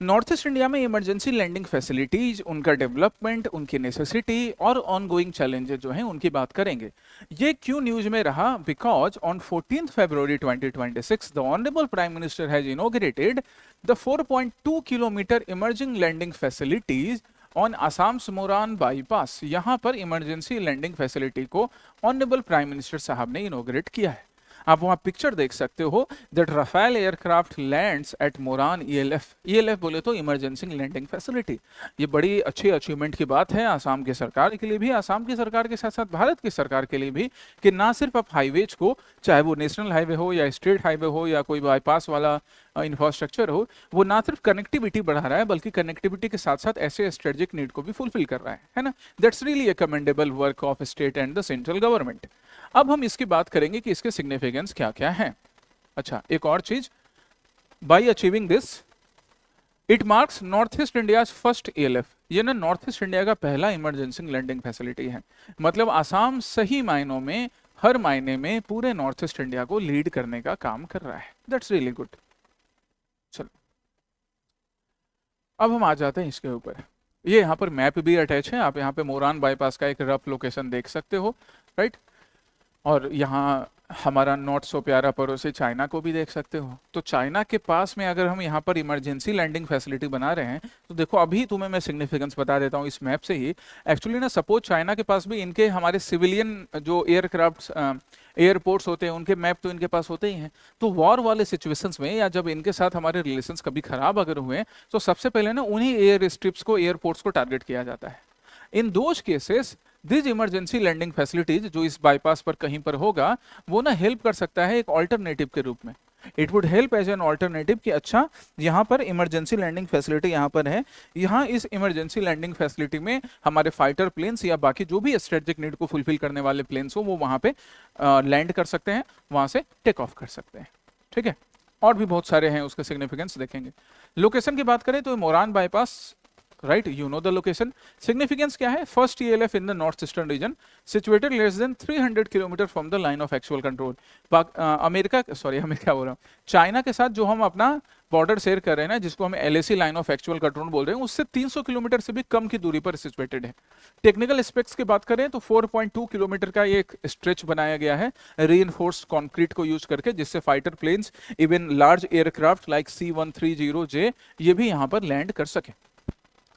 North east India में इमरजेंसी लैंडिंग फैसिलिटीज, उनका डेवलपमेंट, उनकी नेसेसिटी और ऑनगोइंग चैलेंजेस जो हैं उनकी बात करेंगे। ये क्यों न्यूज में रहा? Because on 14 February 2026 the honourable prime minister has inaugurated the 4.2 kilometre emerging landing facilities on Assam's Moran bypass. यहां पर इमरजेंसी लैंडिंग फैसिलिटी को ऑनरेबल प्राइम मिनिस्टर साहब ने इनॉग्रेट किया है। आप वहां पिक्चर देख सकते हो, that Rafale aircraft lands at Moran ELF। ELF बोले तो इमरजेंसी लैंडिंग फैसिलिटी। ये बड़ी अच्छी अचीवमेंट की बात है आसाम की सरकार के लिए भी, आसाम की सरकार के साथ साथ भारत की सरकार के लिए भी, कि ना सिर्फ आप हाईवेज को, चाहे वो नेशनल हाईवे हो या स्टेट हाईवे हो या कोई बाईपास वाला इंफ्रास्ट्रक्चर हो, वो ना सिर्फ कनेक्टिविटी बढ़ा रहा है बल्कि कनेक्टिविटी के साथ साथ ऐसे स्ट्रेटेजिक नीड को भी फुलफिल कर रहा है ना। That's really a commendable work of state and the central government. अब हम इसकी बात करेंगे कि इसके सिग्निफिकेंस क्या क्या है। अच्छा, एक और चीज, by achieving this it marks north east India first ELF। ये ना नॉर्थ ईस्ट इंडिया का पहला इमरजेंसी लैंडिंग फैसिलिटी है। मतलब आसाम सही मायनों में, हर मायने में पूरे नॉर्थ ईस्ट इंडिया को लीड करने का काम कर रहा है। That's really good. चलो अब हम आ जाते हैं इसके ऊपर। ये यहाँ पर मैप भी अटैच है, आप यहाँ पे मोरान बाईपास का एक रफ लोकेशन देख सकते हो, राइट। और यहाँ हमारा नॉट सो प्यारा पड़ोसी चाइना को भी देख सकते हो। तो चाइना के पास में अगर हम यहाँ पर इमरजेंसी लैंडिंग फैसिलिटी बना रहे हैं, तो देखो अभी तुम्हें मैं सिग्निफिकेंस बता देता हूँ इस मैप से ही। एक्चुअली ना सपोज चाइना के पास भी इनके हमारे सिविलियन जो एयरक्राफ्ट एयरपोर्ट्स होते हैं उनके मैप तो इनके पास होते ही हैं। तो वॉर वाले सिचुएशंस में या जब इनके साथ हमारे रिलेशंस कभी खराब अगर हुए, तो सबसे पहले ना उन्हीं एयर स्ट्रिप्स को, एयरपोर्ट्स को टारगेट किया जाता है। In those cases this emergency landing facilities जो इस बाईपास पर कहीं पर होगा, वो ना हेल्प कर सकता है एक ऑल्टरनेटिव के रूप में। It would help as an alternative कि अच्छा यहाँ पर इमरजेंसी लैंडिंग फैसिलिटी यहाँ पर है, यहाँ इस इमरजेंसी लैंडिंग फैसिलिटी में हमारे फाइटर प्लेन्स या बाकी जो भी स्ट्रेटेजिक नीड को फुलफिल करने वाले प्लेन्स हो वो वहाँ पे लैंड कर सकते हैं, वहाँ से टेक ऑफ कर सकते हैं। ठीक है, और भी बहुत सारे हैं, उसके सिग्निफिकेंस देखेंगे। लोकेशन की बात करें तो Moran bypass, right, you know the location. Significance क्या है? First ELF in the north eastern region, situated less than 300 kilometre from the line of actual control. America बोल रहा हूँ, चाइना के साथ जो हम अपना बॉर्डर शेयर कर रहे हैं ना, जिसको हम LAC line of actual control बोल रहे हैं, उससे 300 किलोमीटर से भी कम की दूरी पर सिचुएटेड है। टेक्निकल एस्पेक्ट्स की बात करें तो 4.2 किलोमीटर का ये एक स्ट्रेच बनाया गया है रीइंफोर्स्ड कंक्रीट को यूज करके, जिससे fighter planes, even large aircraft like C-130J ये भी यहाँ पर लैंड कर सके।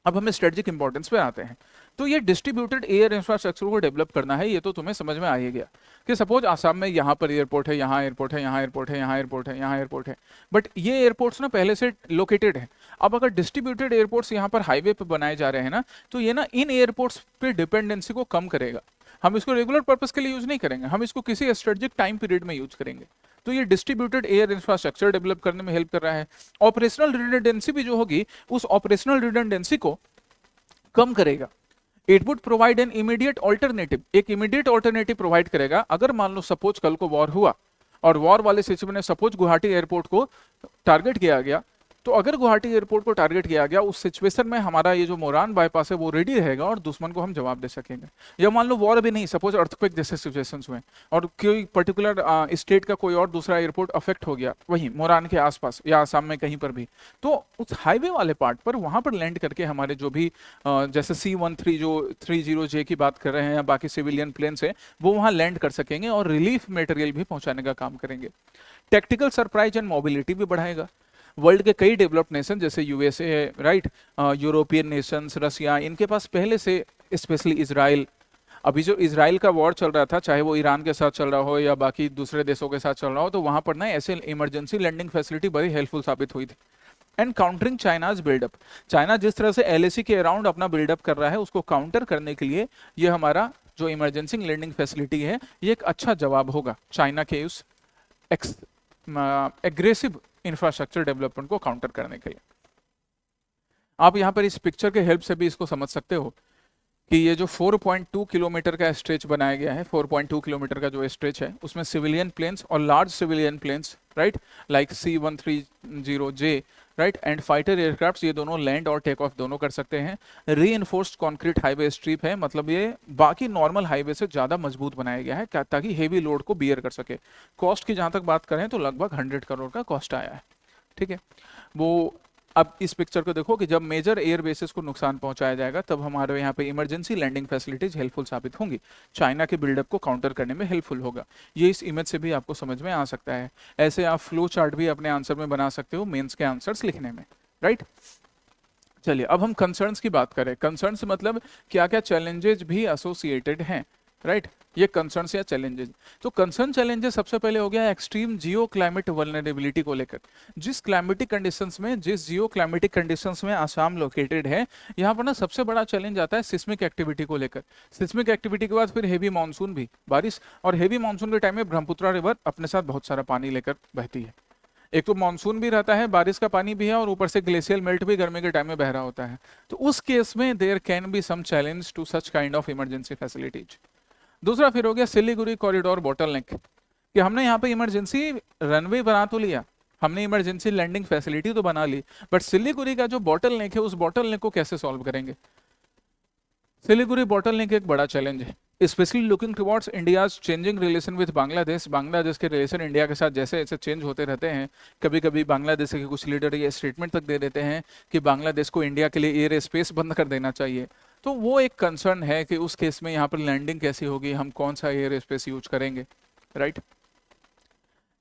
अब हमें स्ट्रेटेजिक इंपॉर्टेंस पे आते हैं। तो ये डिस्ट्रीब्यूटेड एयर इंफ्रास्ट्रक्चर को डेवलप करना है, ये तो तुम्हें समझ में आ ही गया कि सपोज आसाम में यहाँ पर एयरपोर्ट है, यहाँ एयरपोर्ट है, यहाँ एयरपोर्ट है, यहाँ एयरपोर्ट है, यहाँ एयरपोर्ट है, बट ये एयरपोर्ट्स ना पहले से लोकेटेड है। अब अगर डिस्ट्रीब्यूटेड एयरपोर्ट्स यहाँ पर हाईवे पे बनाए जा रहे हैं ना, तो ये ना इन एयरपोर्ट्स पे डिपेंडेंसी को कम करेगा। हम इसको रेगुलर पर्पस के लिए यूज नहीं करेंगे, हम इसको किसी स्ट्रेटेजिक टाइम पीरियड में यूज करेंगे। तो ये डिस्ट्रीब्यूटेड एयर इंफ्रास्ट्रक्चर डेवलप करने में हेल्प कर रहा है। ऑपरेशनल रिडंडेंसी भी जो होगी, उस ऑपरेशनल रिडंडेंसी को कम करेगा। It would provide an immediate alternative, एक इमीडिएट ऑल्टरनेटिव प्रोवाइड करेगा। अगर मान लो सपोज कल को वॉर हुआ और वॉर वाले सिचुएशन में सपोज गुवाहाटी एयरपोर्ट को टारगेट किया गया, तो अगर गुवाहाटी एयरपोर्ट को टारगेट किया गया, उस सिचुएशन में हमारा ये जो मोरान बाईपास है वो रेडी रहेगा और दुश्मन को हम जवाब दे सकेंगे। या मान लो वॉर भी नहीं, सपोज अर्थक्वेक जैसे सिचुएशंस हुए और कोई पर्टिकुलर स्टेट का कोई और दूसरा एयरपोर्ट अफेक्ट हो गया वहीं मोरान के आसपास या आसाम में कहीं पर भी, तो उस हाईवे वाले पार्ट पर वहां पर लैंड करके हमारे जो भी जैसे C-130J की बात कर रहे हैं या बाकी सिविलियन प्लेन्स है, वो वहां लैंड कर सकेंगे और रिलीफ मटेरियल भी पहुंचाने का काम करेंगे। टेक्टिकल सरप्राइज एंड मोबिलिटी भी बढ़ाएगा। वर्ल्ड के कई डेवलप्ड नेशन जैसे यूएसए है, राइट, यूरोपियन नेशंस, रसिया, इनके पास पहले से, स्पेशली इसराइल, अभी जो इसराइल का वॉर चल रहा था, चाहे वो ईरान के साथ चल रहा हो या बाकी दूसरे देशों के साथ चल रहा हो, तो वहां पर ना ऐसे इमरजेंसी लैंडिंग फैसिलिटी बड़ी हेल्पफुल साबित हुई थी। And countering China's buildup, China जिस तरह से एलएसी के अराउंड अपना बिल्डअप कर रहा है, उसको काउंटर करने के लिए ये हमारा जो इमरजेंसी लैंडिंग फैसिलिटी है, ये एक अच्छा जवाब होगा चाइना के उस एग्रेसिव इंफ्रास्ट्रक्चर डेवलपमेंट को काउंटर करने के लिए। आप यहाँ पर इस पिक्चर के हेल्प से भी इसको समझ सकते हो कि ये जो 4.2 किलोमीटर का स्ट्रेच बनाया गया है, 4.2 किलोमीटर का जो स्ट्रेच है, उसमें सिविलियन प्लेन्स और large civilian planes, right, like C-130J, right, and fighter aircraft, ये दोनों लैंड और टेक ऑफ दोनों कर सकते हैं। रीइंफोर्स्ड कंक्रीट हाईवे स्ट्रिप है, मतलब ये बाकी नॉर्मल हाईवे से ज़्यादा मजबूत बनाया गया है ताकि हेवी लोड को बियर कर सके। कॉस्ट की जहाँ तक बात करें तो लगभग 100 करोड़ का कॉस्ट आया है, ठीक है। वो अब इस पिक्चर को देखो कि जब मेजर एयर बेसिस को नुकसान पहुंचाया जाएगा, तब हमारे यहाँ पे इमरजेंसी लैंडिंग फैसिलिटीज हेल्पफुल साबित होंगी, चाइना के बिल्डअप को काउंटर करने में हेल्पफुल होगा। ये इस इमेज से भी आपको समझ में आ सकता है। ऐसे आप फ्लो चार्ट भी अपने आंसर में बना सकते हो मेंस के आंसर्स लिखने में, राइट। चलिए अब हम कंसर्न्स की बात करें। कंसर्न्स मतलब क्या क्या चैलेंजेस भी एसोसिएटेड हैं, राइट, ये कंसर्न्स या चैलेंजेस। तो कंसर्न चैलेंजेस सबसे पहले हो गया एक्सट्रीम जियो क्लाइमेट वल्नरेबिलिटी को लेकर। जिस क्लाइमेटिक कंडीशंस में, जिस जियो क्लाइमेटिक कंडीशंस में आसाम लोकेटेड है, यहाँ पर ना सबसे बड़ा चैलेंज आता है सिस्मिक एक्टिविटी को लेकर। सिस्मिक एक्टिविटी के बाद फिर हेवी मानसून भी, बारिश, और हेवी मानसून के टाइम में ब्रह्मपुत्रा रिवर अपने साथ बहुत सारा पानी लेकर बहती है। एक तो मानसून भी रहता है, बारिश का पानी भी है, और ऊपर से ग्लेशियल मेल्ट भी गर्मी के टाइम में बह रहा होता है। तो उस केस में there can be some challenge to such kind of emergency facilities. दूसरा फिर हो गया सिलीगुड़ी कॉरिडोर बॉटलनेक, कि हमने यहाँ पे इमरजेंसी रनवे बना तो लिया, हमने इमरजेंसी लैंडिंग फैसिलिटी तो बना ली, बट सिलीगुड़ी का जो बॉटलनेक है, उस बॉटलनेक को कैसे सॉल्व करेंगे। सिलीगुड़ी बॉटलनेक एक बड़ा चैलेंज है, specially looking towards India's changing relation with Bangladesh. Bangladesh के रिलेशन इंडिया के साथ जैसे जैसे चेंज होते रहते हैं, कभी कभी बांग्लादेश के कुछ लीडर ये स्टेटमेंट तक दे देते हैं कि बांग्लादेश को इंडिया के लिए एयर स्पेस बंद कर देना चाहिए। तो वो एक कंसर्न है कि उस केस में यहाँ पर लैंडिंग कैसी होगी, हम कौन सा एयर स्पेस यूज करेंगे, right.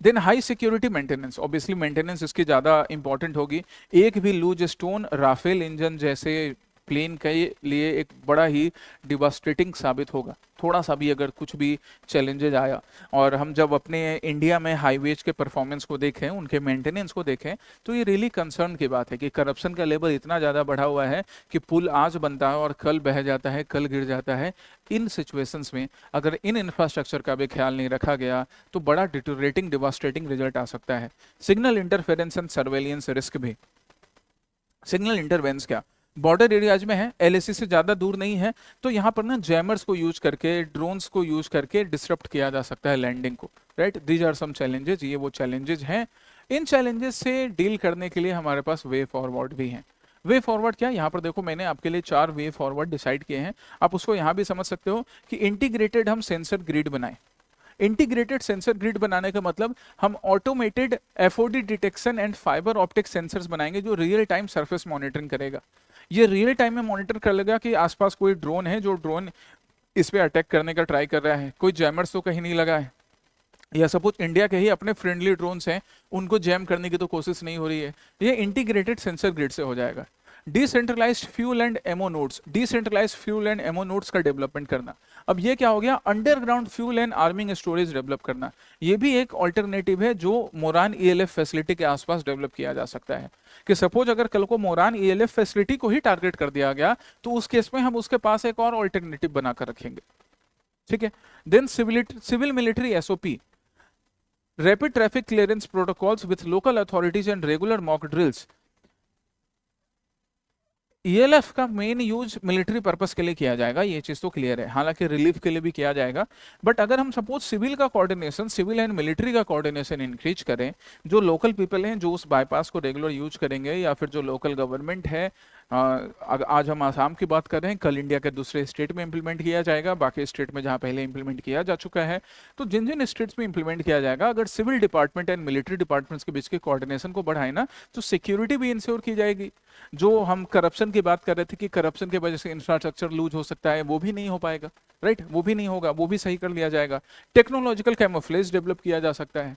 Then high security maintenance, obviously maintenance इसकी ज़्यादा इंपॉर्टेंट होगी। एक भी लूज स्टोन राफेल इंजन जैसे प्लेन के लिए एक बड़ा ही डिवास्टेटिंग साबित होगा, थोड़ा सा भी अगर कुछ भी चैलेंजेज आया। और हम जब अपने इंडिया में हाईवेज के परफॉर्मेंस को देखें, उनके मेंटेनेंस को देखें, तो ये रियली कंसर्न की बात है कि करप्शन का लेवल इतना ज़्यादा बढ़ा हुआ है कि पुल आज बनता है और कल बह जाता है, कल गिर जाता है। इन सिचुएशंस में अगर इन इंफ्रास्ट्रक्चर का भी ख्याल नहीं रखा गया तो बड़ा डिटोरेटिंग डिवास्टेटिंग रिजल्ट आ सकता है। Signal interference and surveillance risk भी। सिग्नल इंटरवेंस क्या, बॉर्डर एरियाज में है, एलएसी से ज़्यादा दूर नहीं है, तो यहाँ पर ना जैमर्स को यूज करके, ड्रोन्स को यूज करके डिसरप्ट किया जा सकता है लैंडिंग को, right. These are some challenges, ये वो चैलेंजेस हैं। इन चैलेंजेस से डील करने के लिए हमारे पास वे फॉरवर्ड भी हैं। वे फॉरवर्ड क्या, यहाँ पर देखो मैंने आपके लिए 4 वे फॉरवर्ड डिसाइड किए हैं। आप उसको यहाँ भी समझ सकते हो कि इंटीग्रेटेड हम सेंसर ग्रिड बनाएं। इंटीग्रेटेड सेंसर ग्रिड बनाने का मतलब हम automated FOD detection and fibre optic sensors बनाएंगे जो रियल टाइम सरफेस मॉनिटरिंग करेगा। ये रियल टाइम में मॉनिटर कर लेगा कि आसपास कोई ड्रोन है, जो ड्रोन इस पे अटैक करने का ट्राई कर रहा है, कोई जैमर्स तो कहीं नहीं लगा है, या सपोज इंडिया के ही अपने फ्रेंडली ड्रोन्स हैं, उनको जैम करने की तो कोशिश नहीं हो रही है। ये इंटीग्रेटेड सेंसर ग्रिड से हो जाएगा। Decentralised fuel and ammo nodes, decentralised fuel and ammo nodes का डेवलपमेंट करना। अब ये क्या हो गया, underground fuel and arming storage develop करना। ये भी एक ऑल्टरनेटिव है जो मोरान ईएलएफ फैसिलिटी के आसपास डेवलप किया जा सकता है। कि सपोज अगर कल को मोरान ईएलएफ फैसिलिटी को ही टारगेट कर दिया गया, तो उस केस में हम उसके पास एक और ऑल्टरनेटिव बनाकर रखेंगे, ठीक है। Then civil military SOP, rapid traffic clearance protocols with local authorities and regular mock drills. ELF का मेन यूज मिलिट्री पर्पस के लिए किया जाएगा, ये चीज तो क्लियर है, हालांकि रिलीफ के लिए भी किया जाएगा। बट अगर हम सपोज सिविल का कोऑर्डिनेशन, सिविल एंड मिलिट्री का कोऑर्डिनेशन इंक्रीज करें, जो लोकल पीपल हैं जो उस बाईपास को रेगुलर यूज करेंगे, या फिर जो लोकल गवर्नमेंट है, आज हम आसाम की बात कर रहे हैं, कल इंडिया के दूसरे स्टेट में इंप्लीमेंट किया जाएगा, बाकी स्टेट में जहां पहले इंप्लीमेंट किया जा चुका है। तो जिन जिन स्टेट्स में इंप्लीमेंट किया जाएगा, अगर civil department and military departments के बीच के कोऑर्डिनेशन को बढ़ाए ना, तो सिक्योरिटी भी इंश्योर की जाएगी। जो हम करप्शन की बात कर रहे थे कि करप्शन की वजह से इंफ्रास्ट्रक्चर लूज हो सकता है, वो भी नहीं हो पाएगा, राइट, वो भी नहीं होगा, वो भी सही कर लिया जाएगा। टेक्नोलॉजिकल कैमोफ्लेज डेवलप किया जा सकता है,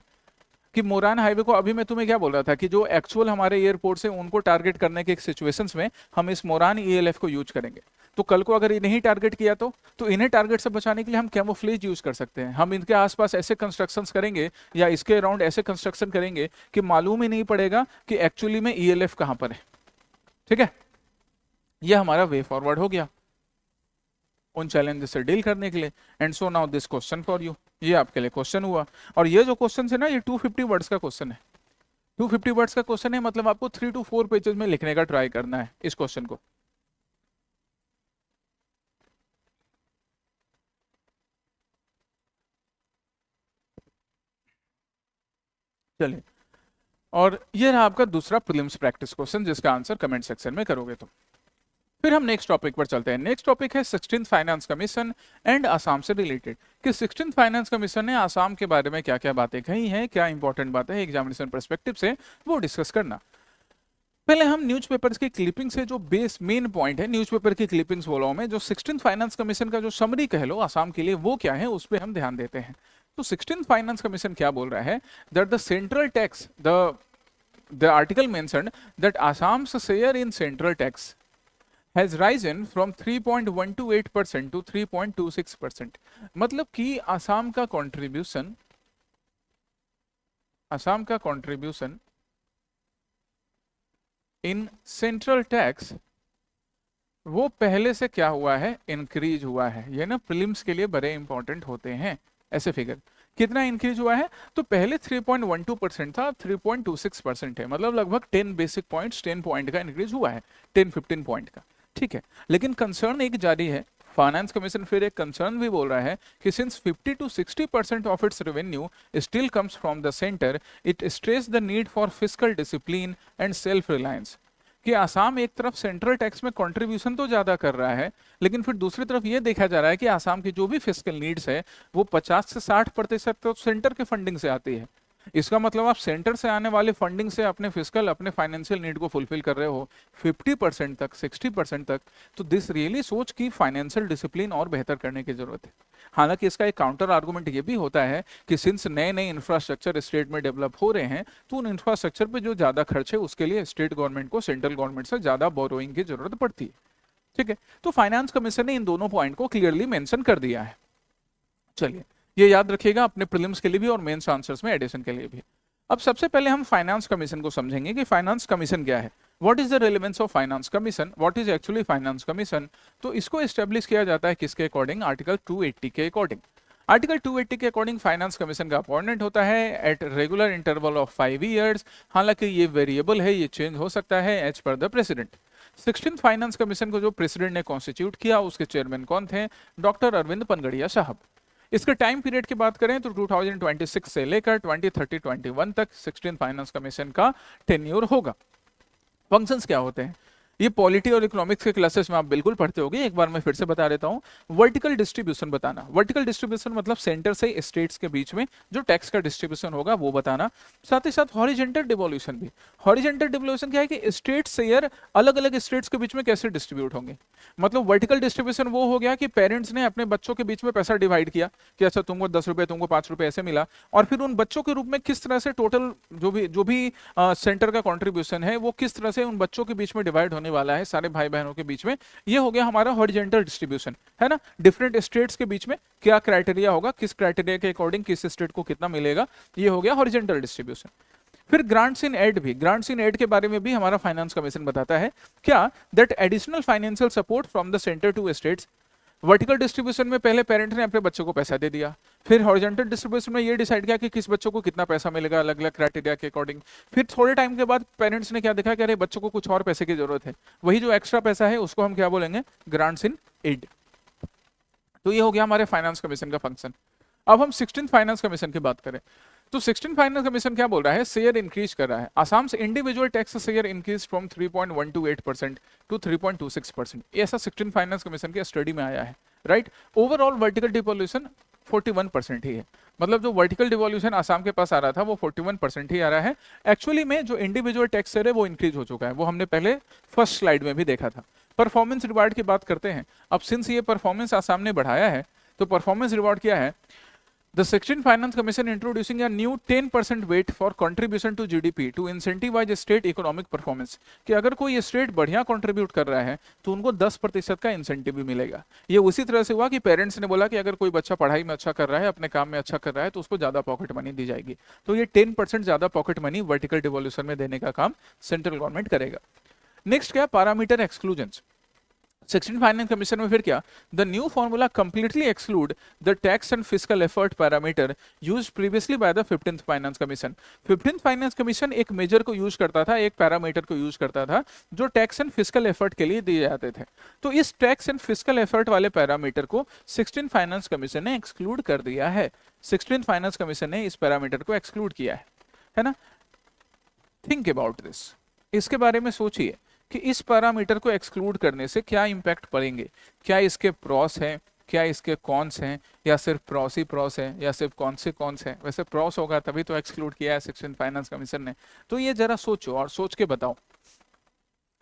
कि मोरान हाईवे को, अभी मैं तुम्हें क्या बोल रहा था कि जो एक्चुअल हमारे एयरपोर्ट से उनको टारगेट करने के सिचुएशंस में हम इस मोरान ईएलएफ को यूज करेंगे। तो कल को अगर इन्हें टारगेट किया तो इन्हें टारगेट से बचाने के लिए हम कैमोफ्लेज यूज कर सकते हैं। हम इनके आसपास ऐसे कंस्ट्रक्शंस करेंगे या इसके अराउंड ऐसे कंस्ट्रक्शन करेंगे कि मालूम ही नहीं पड़ेगा कि एक्चुअली में ईएलएफ कहां पर है। ठीक है, यह हमारा वे फॉरवर्ड हो गया उन चैलेंजेस से डील करने के लिए। And so now this question for you, ये आपके लिए क्वेश्चन हुआ। और ये जो क्वेश्चन है ना, ये 250 वर्ड्स का क्वेश्चन है। 250 वर्ड्स का क्वेश्चन है, मतलब आपको 3 to 4 पेजेस में लिखने का ट्राई करना है इस क्वेश्चन को। चलिए, और ये रहा आपका दूसरा प्रीलिम्स प्रैक्टिस क्वेश्चन, जिसका आंसर कमेंट सेक्शन में करोगे तो। फिर हम नेक्स्ट टॉपिक पर चलते हैं। नेक्स्ट टॉपिक है 16th finance commission and Assam से रिलेटेड, कि 16th फाइनेंस कमीशन ने आसाम के बारे में क्या क्या बातें कही हैं, क्या इंपॉर्टेंट बातें हैं एग्जामिनेशन पर्सपेक्टिव से, वो डिस्कस करना। पहले हम न्यूज़पेपर्स की क्लिपिंग से, जो बेस मेन पॉइंट है न्यूज़पेपर की क्लिपिंग्स बोला हूं मैं, जो 16th फाइनेंस कमीशन का जो समरी कह लो आसाम के लिए, वो क्या है उस पर हम ध्यान देते हैं। तो 16th फाइनेंस कमीशन क्या बोल रहा है, that the central tax, the article mentioned that Assam's share in central tax has risen from 3.128% to 3.26%। मतलब कि आसाम का कंट्रीब्यूशन इन सेंट्रल टैक्स वो पहले से क्या हुआ है, इंक्रीज हुआ है। ये ना प्रीलिम्स के लिए बड़े इंपॉर्टेंट होते हैं ऐसे फिगर। कितना इंक्रीज हुआ है, तो पहले 3.12% था, 3.26% है, मतलब लगभग 10 बेसिक पॉइंट्स, 10 पॉइंट का इंक्रीज हुआ है, 10-15 पॉइंट का। ठीक है, लेकिन कंसर्न एक जारी है। फाइनेंस कमीशन फिर एक कंसर्न भी बोल रहा है कि since 50 to 60% of its revenue still comes from the centre, it stress the need for fiscal discipline and self reliance. कि आसाम एक तरफ सेंट्रल टैक्स में कंट्रीब्यूशन तो ज्यादा कर रहा है, लेकिन फिर दूसरी तरफ ये देखा जा रहा है कि आसाम की जो भी फिस्कल नीड्स है वो 50 से 60% तो सेंटर के फंडिंग से आती है। इसका मतलब आप सेंटर से आने वाले फंडिंग से अपने फिस्कल, अपने फाइनेंशियल नीड को फुलफिल कर रहे हो 50% तक, 60% तक। तो दिस रियली सोच कि फाइनेंशियल डिसिप्लिन और बेहतर करने की जरूरत है। हालांकि इसका एक काउंटर आर्गुमेंट ये भी होता है कि सिंस नए नए इंफ्रास्ट्रक्चर स्टेट में डेवलप हो रहे हैं, तो उन इंफ्रास्ट्रक्चर पे जो ज्यादा खर्च है उसके लिए स्टेट गवर्नमेंट को सेंट्रल गवर्नमेंट से ज्यादा बोरोइंग की जरूरत पड़ती है। ठीक है, तो फाइनेंस कमीशन ने इन दोनों पॉइंट को क्लियरली मेंशन कर दिया है। चलिए, ये याद रखिएगा अपने प्रीलिम्स के लिए भी और मेंस आंसर्स में एडिशन के लिए भी। अब सबसे पहले हम फाइनेंस कमीशन को समझेंगे कि फाइनेंस कमीशन क्या है, what is the relevance of finance commission, what is actually finance commission. तो इसको एस्टेब्लिश किया जाता है किसके अकॉर्डिंग, आर्टिकल 280 के अकॉर्डिंग। आर्टिकल 280 के अकॉर्डिंग फाइनेंस कमीशन का अपॉइंटमेंट होता है at regular interval of 5 years. हालांकि ये वेरिएबल है, ये चेंज हो सकता है as per the president. 16th finance commission को जो प्रेसिडेंट ने कॉन्स्टिट्यूट किया, उसके चेयरमैन कौन थे, डॉक्टर अरविंद पनगड़िया साहब। इसके टाइम पीरियड की बात करें तो 2026 से लेकर 2030-21 तक 16th फाइनेंस कमीशन का टेन्योर होगा। फंक्शंस क्या होते हैं, ये पॉलिटी और इकोनॉमिक्स के क्लासेस में आप बिल्कुल पढ़ते होंगे, एक बार मैं फिर से बता देता हूं। वर्टिकल डिस्ट्रीब्यूशन बताना, वर्टिकल डिस्ट्रीब्यूशन मतलब सेंटर से स्टेट्स के बीच में जो टैक्स का डिस्ट्रीब्यूशन होगा वो बताना। साथ ही साथ हॉरिजेंटल डिवोल्यूशन भी। हॉरिजेंटल डिवोल्यूशन क्या है कि स्टेट शेयर अलग अलग स्टेट्स के बीच में कैसे डिस्ट्रीब्यूट होंगे। मतलब वर्टिकल डिस्ट्रीब्यूशन वो हो गया कि पेरेंट्स ने अपने बच्चों के बीच में पैसा डिवाइड किया कि अच्छा तुमको 10 रुपए, तुमको 5 रुपए ऐसे मिला, और फिर उन बच्चों के रूप में किस तरह से टोटल जो भी सेंटर का कॉन्ट्रीब्यूशन है वो किस तरह से उन बच्चों के बीच में डिवाइड होने वाला है, सारे भाई बहनों के बीच में। ये हो गया हमारा हॉरिजेंटल डिस्ट्रीब्यूशन, है ना। डिफरेंट स्टेट्स के बीच में क्या क्राइटेरिया होगा, किस क्राइटेरिया के अकॉर्डिंग किस स्टेट को कितना मिलेगा, ये हो गया हॉरिजेंटल डिस्ट्रीब्यूशन। फिर ग्रांट्स इन एड भी, ग्रांट्स इन एड के बारे में भी हमारा फाइनेंस कमीशन बताता है क्या, that additional financial support from the centre to states. Vertical distribution में पहले पेरेंट ने अपने बच्चों को पैसा दे दिया, फिर हॉरिजॉन्टल डिस्ट्रीब्यूशन में ये डिसाइड किया कि किस बच्चों को कितना पैसा मिलेगा अलग अलग क्राइटेरिया के अकॉर्डिंग। फिर थोड़े टाइम के बाद पेरेंट्स ने क्या देखा कि अरे बच्चों को कुछ और पैसे की जरूरत है, वही जो एक्स्ट्रा पैसा है उसको हम क्या बोलेंगे, ग्रांट्स इन एड। तो ये हो गया हमारे फाइनेंस कमीशन का फंक्शन। अब हम 16th फाइनेंस कमीशन की बात करें तो 16th फाइनेंस कमीशन क्या बोल रहा है, शेयर इंक्रीज कर रहा है। आसाम से individual tax share increase from 3.128% to 3.26%। ऐसा 16th फाइनेंस कमीशन की स्टडी में आया है, राइट। ओवरऑल वर्टिकल डिवोल्यूशन 41% ही है, मतलब जो वर्टिकल डिवोल्यूशन आसाम के पास आ रहा था वो 41% ही आ रहा है। एक्चुअली में जो इंडिविजुअल टैक्स शेयर है वो इंक्रीज हो चुका है, वो हमने पहले फर्स्ट स्लाइड में भी देखा था। परफॉर्मेंस रिवार्ड की बात करते हैं। अब सिंस ये परफॉर्मेंस आसाम ने बढ़ाया है तो परफॉर्मेंस रिवार्ड क्या है, The 16th Finance Commission introducing a new 10% weight for contribution to GDP to incentivize state economic performance, कि अगर कोई स्टेट बढ़िया कंट्रीब्यूट कर रहा है तो उनको 10% का इंसेंटिव भी मिलेगा। ये उसी तरह से हुआ कि पेरेंट्स ने बोला कि अगर कोई बच्चा पढ़ाई में अच्छा कर रहा है, अपने काम में अच्छा कर रहा है, तो उसको ज्यादा पॉकेट मनी दी जाएगी। तो ये 10% ज्यादा पॉकेट मनी वर्टिकल डिवोल्यूशन में देने का काम सेंट्रल गवर्नमेंट करेगा। नेक्स्ट क्या, parameter exclusion. 16th finance commission में फिर क्या, the new formula completely exclude the tax and fiscal effort parameter used previously by the 15th finance commission. 15th finance commission एक मेजर को यूज करता था, एक पैरामीटर को यूज करता था जो टैक्स एंड फिस्कल एफर्ट के लिए दिए जाते थे। तो इस टैक्स एंड फिस्कल एफर्ट वाले पैरामीटर को 16th फाइनेंस कमीशन ने एक्सक्लूड कर दिया है। 16th फाइनेंस कमीशन ने इस पैरामीटर को एक्सक्लूड किया है ना। थिंक अबाउट दिस, इसके बारे में सोचिए कि इस पैरामीटर को एक्सक्लूड करने से क्या इंपैक्ट पड़ेंगे। क्या इसके प्रॉस हैं, क्या इसके कॉन्स हैं, या सिर्फ प्रॉस ही प्रॉस है, या सिर्फ कौन से कॉन्स हैं। वैसे प्रॉस होगा तभी तो एक्सक्लूड किया है 16th फाइनेंस कमीशन ने। तो ये जरा सोचो और सोच के बताओ।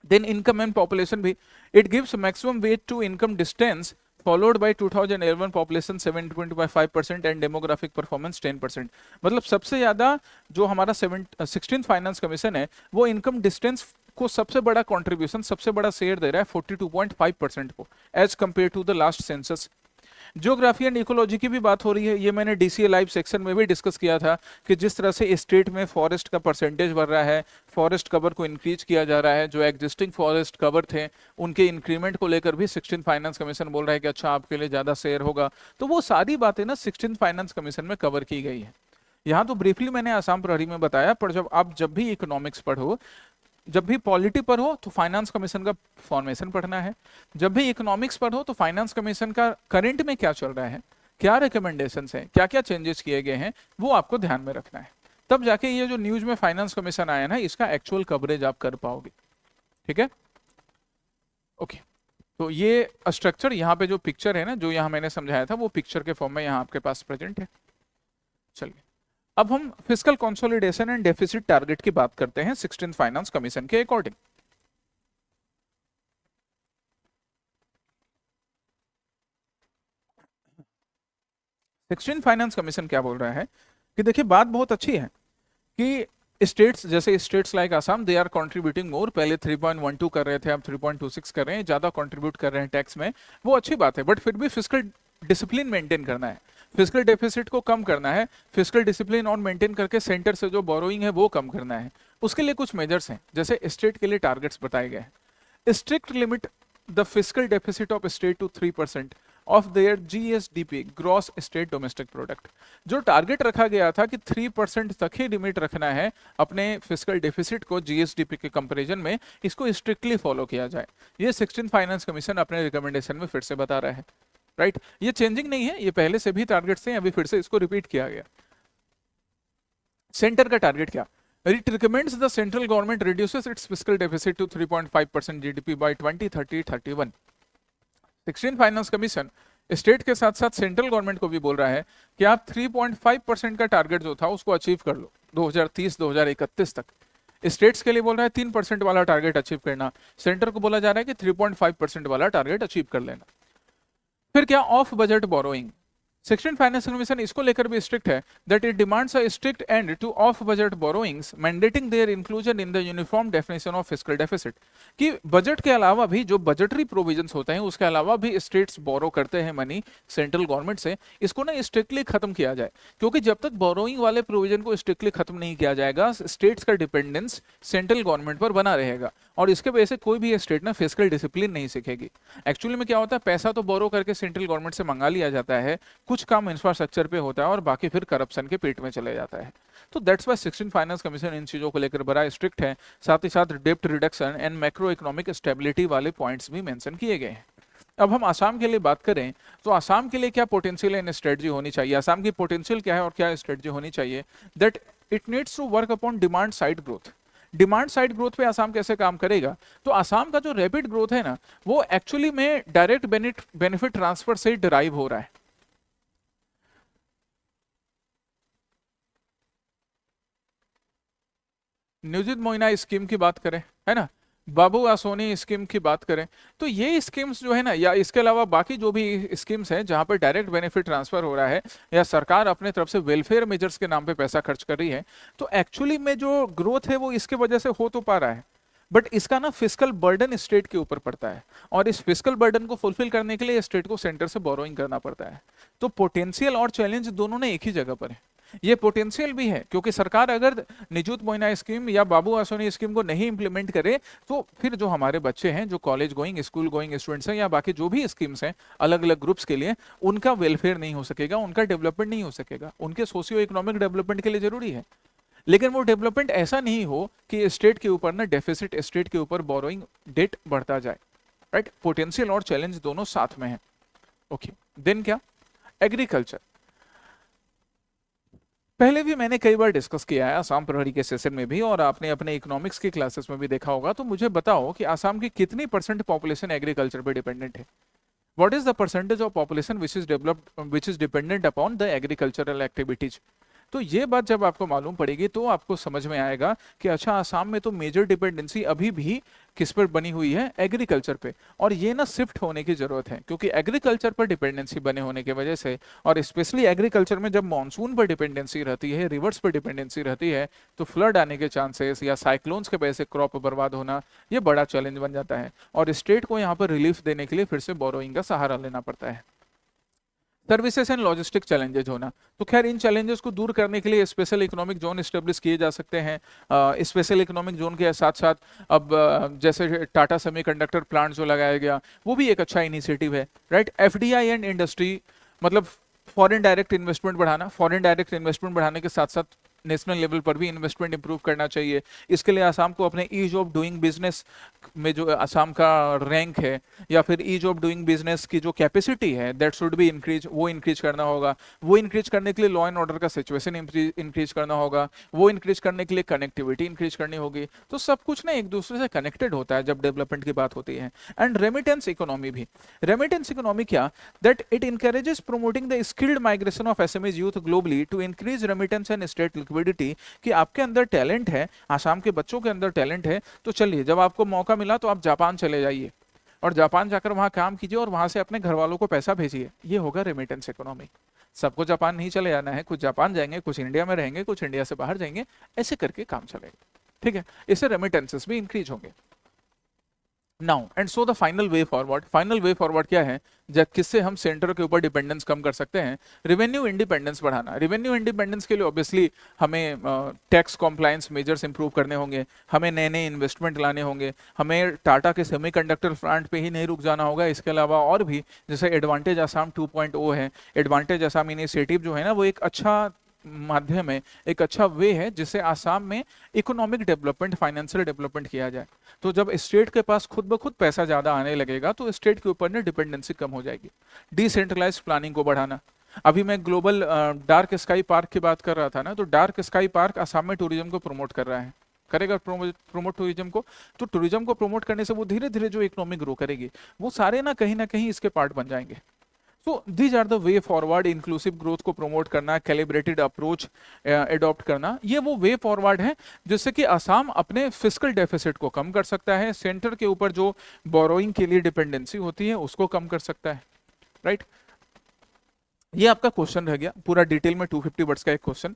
देन इनकम एंड पॉपुलेशन भी, it gives maximum weight to income distance followed by 2011 population 7.5% and demographic performance 10%। मतलब सबसे ज्यादा जो हमारा 16th फाइनेंस कमीशन है वो इनकम डिस्टेंस को सबसे बड़ा कंट्रीब्यूशन, सबसे बड़ा शेयर दे रहा है 42.5% को, as compare to the last census. Geography and ecology की भी बात हो रही है। ये मैंने डीसीए लाइव सेक्शन में भी डिस्कस किया था कि जिस तरह से स्टेट में फॉरेस्ट का परसेंटेज बढ़ रहा है, फॉरेस्ट कवर को इंक्रीज किया जा रहा है, जो एग्जिस्टिंग फॉरेस्ट कवर थे उनके इंक्रीमेंट को लेकर भी 16th फाइनेंस कमीशन बोल रहा है कि अच्छा आपके लिए ज्यादा शेयर होगा। तो वो सारी बातें ना 16th फाइनेंस कमीशन में कवर की गई है। यहाँ तो ब्रीफली मैंने आसाम प्रहरी में बताया, पर जब भी इकोनॉमिक्स पढ़ो, जब भी पॉलिटी पर हो तो फाइनेंस कमीशन का फॉर्मेशन पढ़ना है, जब भी इकोनॉमिक्स पर हो तो फाइनेंस कमीशन का करंट में क्या चल रहा है, क्या रिकमेंडेशंस हैं, क्या क्या चेंजेस किए गए हैं, वो आपको ध्यान में रखना है। तब जाके ये जो न्यूज में फाइनेंस कमीशन आया ना, इसका एक्चुअल कवरेज आप कर पाओगे। ठीक है, ओके। तो ये स्ट्रक्चर यहाँ पे जो पिक्चर है ना, जो यहाँ मैंने समझाया था, वो पिक्चर के फॉर्म में यहाँ आपके पास प्रेजेंट है। चलिए अब हम fiscal consolidation and deficit target की बात करते हैं 16th फाइनेंस कमीशन के अकॉर्डिंग। 16th फाइनेंस कमीशन क्या बोल रहा है कि देखिए बात बहुत अच्छी है कि स्टेट्स, जैसे states like Assam, they are contributing more. पहले 3.12 कर रहे थे, अब 3.26 कर रहे हैं, ज्यादा कंट्रीब्यूट कर रहे हैं टैक्स में, वो अच्छी बात है। बट फिर भी फिस्कल डिसिप्लिन मेंटेन करना है, फिस्कल डेफिसिट को कम करना है, फिस्कल डिसिप्लिन और मेंटेन करके सेंटर से जो बोरोइंग है वो कम करना है। उसके लिए कुछ मेजर्स हैं, जैसे स्टेट के लिए टारगेट्स बताए गए हैं। Strict limit the fiscal deficit of state to 3% of their GSDP, gross state domestic product. जो टारगेट रखा गया था कि 3% तक ही लिमिट रखना है अपने फिस्कल डेफिसिट को जीएसडीपी के कंपैरिजन में, इसको स्ट्रिक्टली फॉलो किया जाए। ये 16th फाइनेंस कमीशन अपने रिकमेंडेशन में फिर से बता रहा है। राइट, ये चेंजिंग नहीं है, ये पहले से भी टारगेट्स थे, अभी फिर से इसको रिपीट किया गया। सेंटर का टारगेट क्या, it recommends the central government reduces its fiscal deficit to 3.5% GDP by 2030-31। 16th finance commission state के साथ साथ सेंट्रल गवर्नमेंट को भी बोल रहा है कि आप 3.5% का टारगेट जो था उसको अचीव कर लो 2030-2031 तक। स्टेट्स के लिए बोल रहा है 3% वाला टारगेट अचीव करना, सेंटर को बोला जा रहा है कि 3.5% वाला टारगेट अचीव कर लेना। फिर क्या, off budget borrowing. 16th finance commission इसको लेकर भी स्ट्रिक्ट है, that it demands a strict end to off budget borrowings, mandating their inclusion in the uniform definition of fiscal deficit. कि बजट के अलावा भी जो बजटरी प्रोविजंस होते हैं उसके अलावा भी स्टेट्स बोरो करते हैं मनी सेंट्रल गवर्नमेंट से, इसको ना स्ट्रिक्टली खत्म किया जाए। क्योंकि जब तक बोरोइंग वाले प्रोविजन को स्ट्रिक्टली खत्म नहीं किया जाएगा, स्टेट्स का डिपेंडेंस सेंट्रल गवर्नमेंट पर बना रहेगा और इसके वजह से कोई भी स्टेट ना फिस्कल डिसिप्लिन नहीं सीखेगी। एक्चुअली में क्या होता है, पैसा तो बोरो करके सेंट्रल गवर्नमेंट से मंगा लिया जाता है, कुछ काम इंफ्रास्ट्रक्चर पे होता है और बाकी फिर करप्शन के पेट में चले जाता है। तो that's why 16th finance commission इन चीजों को लेकर बड़ा स्ट्रिक्ट है। साथ ही साथ डेप्ट reduction and macro economic stability वाले पॉइंट्स भी मेंशन किए गए हैं। अब हम आसाम के लिए बात करें तो आसाम के लिए क्या पोटेंशियल एंड स्ट्रेटजी होनी चाहिए, आसाम की पोटेंशियल क्या है और क्या स्ट्रेटजी होनी चाहिए। That it needs to work upon demand side growth. Demand side growth पे आसाम कैसे काम करेगा, तो आसाम का जो रैपिड ग्रोथ है ना, वो एक्चुअली में डायरेक्ट बेनिफिट ट्रांसफर से डिराइव हो रहा है। नियोजित मोइना स्कीम की बात करें, है ना, बाबू आसोनी स्कीम की बात करें तो ये स्कीम्स जो है ना, या इसके अलावा बाकी जो भी स्कीम्स हैं जहां पर डायरेक्ट बेनिफिट ट्रांसफर हो रहा है या सरकार अपने तरफ से वेलफेयर मेजर्स के नाम पे पैसा खर्च कर रही है, तो एक्चुअली में जो ग्रोथ है वो इसके वजह से हो तो पा रहा है, बट इसका ना फिस्कल बर्डन स्टेट के ऊपर पड़ता है, और इस फिस्कल बर्डन को फुलफिल करने के लिए स्टेट को सेंटर से बोरोइंग करना पड़ता है। तो पोटेंशियल और चैलेंज दोनों ने एक ही जगह पर है। ये पोटेंशियल भी है क्योंकि सरकार अगर निजुत मोइना स्कीम या बाबू आसोनी स्कीम को नहीं इंप्लीमेंट करे तो फिर जो हमारे बच्चे हैं, जो college going school going students हैं या बाकी जो भी स्कीम्स हैं अलग अलग ग्रुप्स के लिए, उनका वेलफेयर नहीं हो सकेगा, उनका डेवलपमेंट नहीं हो सकेगा, उनके सोशियो इकोनॉमिक डेवलपमेंट के लिए जरूरी है। लेकिन वो डेवलपमेंट ऐसा नहीं हो कि स्टेट के ऊपर ना डेफिसिट, स्टेट के ऊपर बोरोइंग डेट बढ़ता जाए। राइट, पोटेंशियल और चैलेंज दोनों साथ में है। ओके, देन क्या, एग्रीकल्चर। पहले भी मैंने कई बार डिस्कस किया है आसाम प्रहरी के सेशन में भी, और आपने अपने इकोनॉमिक्स की क्लासेस में भी देखा होगा। तो मुझे बताओ कि आसाम की कितनी परसेंट पॉपुलेशन एग्रीकल्चर पे डिपेंडेंट है? What is the percentage of population which is developed, which is dependent upon the agricultural activities? तो ये बात जब आपको मालूम पड़ेगी तो आपको समझ में आएगा कि अच्छा, आसाम में तो मेजर डिपेंडेंसी अभी भी किस पर बनी हुई है? एग्रीकल्चर पे। और ये ना शिफ्ट होने की जरूरत है, क्योंकि एग्रीकल्चर पर डिपेंडेंसी बने होने की वजह से, और स्पेशली एग्रीकल्चर में जब मानसून पर डिपेंडेंसी रहती है, रिवर्स पर डिपेंडेंसी रहती है, तो फ्लड आने के चांसेस या साइक्लोन्स के वजह से क्रॉप बर्बाद होना, ये बड़ा चैलेंज बन जाता है, और स्टेट को यहाँ पर रिलीफ देने के लिए फिर से बोरोइंग का सहारा लेना पड़ता है। सर्विसेज एंड लॉजिस्टिक चैलेंजेस होना, तो खैर इन चैलेंजेस को दूर करने के लिए स्पेशल इकोनॉमिक जोन एस्टेब्लिश किए जा सकते हैं। स्पेशल इकोनॉमिक जोन के साथ साथ अब जैसे टाटा सेमीकंडक्टर प्लांट जो लगाया गया, वो भी एक अच्छा इनिशिएटिव है। राइट, एफडीआई एंड इंडस्ट्री, मतलब फॉरेन डायरेक्ट इन्वेस्टमेंट बढ़ाना, फॉरेन डायरेक्ट इन्वेस्टमेंट बढ़ाने के साथ साथ नेशनल लेवल पर भी इन्वेस्टमेंट इंप्रूव करना चाहिए। इसके लिए आसाम को अपने ईज ऑफ डूइंग बिजनेस में जो आसाम का रैंक है, या फिर ईज ऑफ डूइंग बिजनेस की जो कैपेसिटी है, दैट शुड बी इंक्रीज, वो इंक्रीज करना होगा। वो इंक्रीज करने के लिए लॉ एंड ऑर्डर का सिचुएशन इंक्रीज करना होगा, वो इंक्रीज करने के लिए कनेक्टिविटी इंक्रीज करनी होगी। तो सब कुछ ना एक दूसरे से कनेक्टेड होता है जब डेवलपमेंट की बात होती है। एंड रेमिटेंस इकोनॉमी भी, रेमिटेंस इकोनॉमी क्या, that it encourages promoting the skilled migration of SMEs youth globally to increase remittance and state liquidity। कि आपके अंदर टैलेंट है, आसाम के बच्चों के अंदर टैलेंट है, तो चलिए जब आपको मौका मिला तो आप जापान चले जाइए, और जापान जाकर वहां काम कीजिए और वहां से अपने घर वालों को पैसा भेजिए। ये होगा रेमिटेंस इकोनॉमी। सबको जापान नहीं चले जाना है, कुछ जापान जाएंगे, कुछ इंडिया में रहेंगे, कुछ इंडिया से बाहर जाएंगे, ऐसे करके काम चलेगा। ठीक है, इससे रेमिटेंसेस भी इंक्रीज होंगे। Now and so the final way forward, final way forward क्या है, जब किससे हम सेंटर के ऊपर डिपेंडेंस कम कर सकते हैं? रेवेन्यू इंडिपेंडेंस बढ़ाना। रेवेन्यू इंडिपेंडेंस के लिए ऑब्वियसली हमें टैक्स कॉम्प्लायंस मेजर्स इंप्रूव करने होंगे, हमें नए नए इन्वेस्टमेंट लाने होंगे, हमें टाटा के सेमीकंडक्टर प्लांट पे ही नहीं रुक जाना होगा, इसके अलावा और भी जैसे एडवांटेज आसाम 2.0 है, एडवांटेज आसाम इनिशिएटिव जो है ना, वो एक अच्छा माध्यम है, एक अच्छा वे है जिससे आसाम में इकोनॉमिक डेवलपमेंट, फाइनेंशियल डेवलपमेंट किया जाए। तो जब स्टेट के पास खुद ब खुद पैसा ज्यादा आने लगेगा तो स्टेट के ऊपर ना डिपेंडेंसी कम हो जाएगी। डिसेंट्रलाइज प्लानिंग को बढ़ाना, अभी मैं ग्लोबल डार्क स्काई पार्क की बात कर रहा था ना, तो डार्क स्काई पार्क आसाम में टूरिज्म को प्रमोट कर रहा है, करेगा प्रमोट टूरिज्म को। तो टूरिज्म को प्रमोट करने से वो धीरे धीरे जो इकोनॉमी ग्रो करेगी, वो सारे ना कहीं इसके पार्ट बन जाएंगे। तो these are the way forward. Inclusive growth को प्रमोट करना, कैलिब्रेटेड अप्रोच एडॉप्ट करना, ये वो वे फॉरवर्ड है जिससे कि असम अपने फिस्कल डेफिसिट को कम कर सकता है, सेंटर के ऊपर जो बोरोइंग के लिए डिपेंडेंसी होती है उसको कम कर सकता है। राइट, ये आपका क्वेश्चन रह गया पूरा डिटेल में 250 वर्ड्स का एक क्वेश्चन।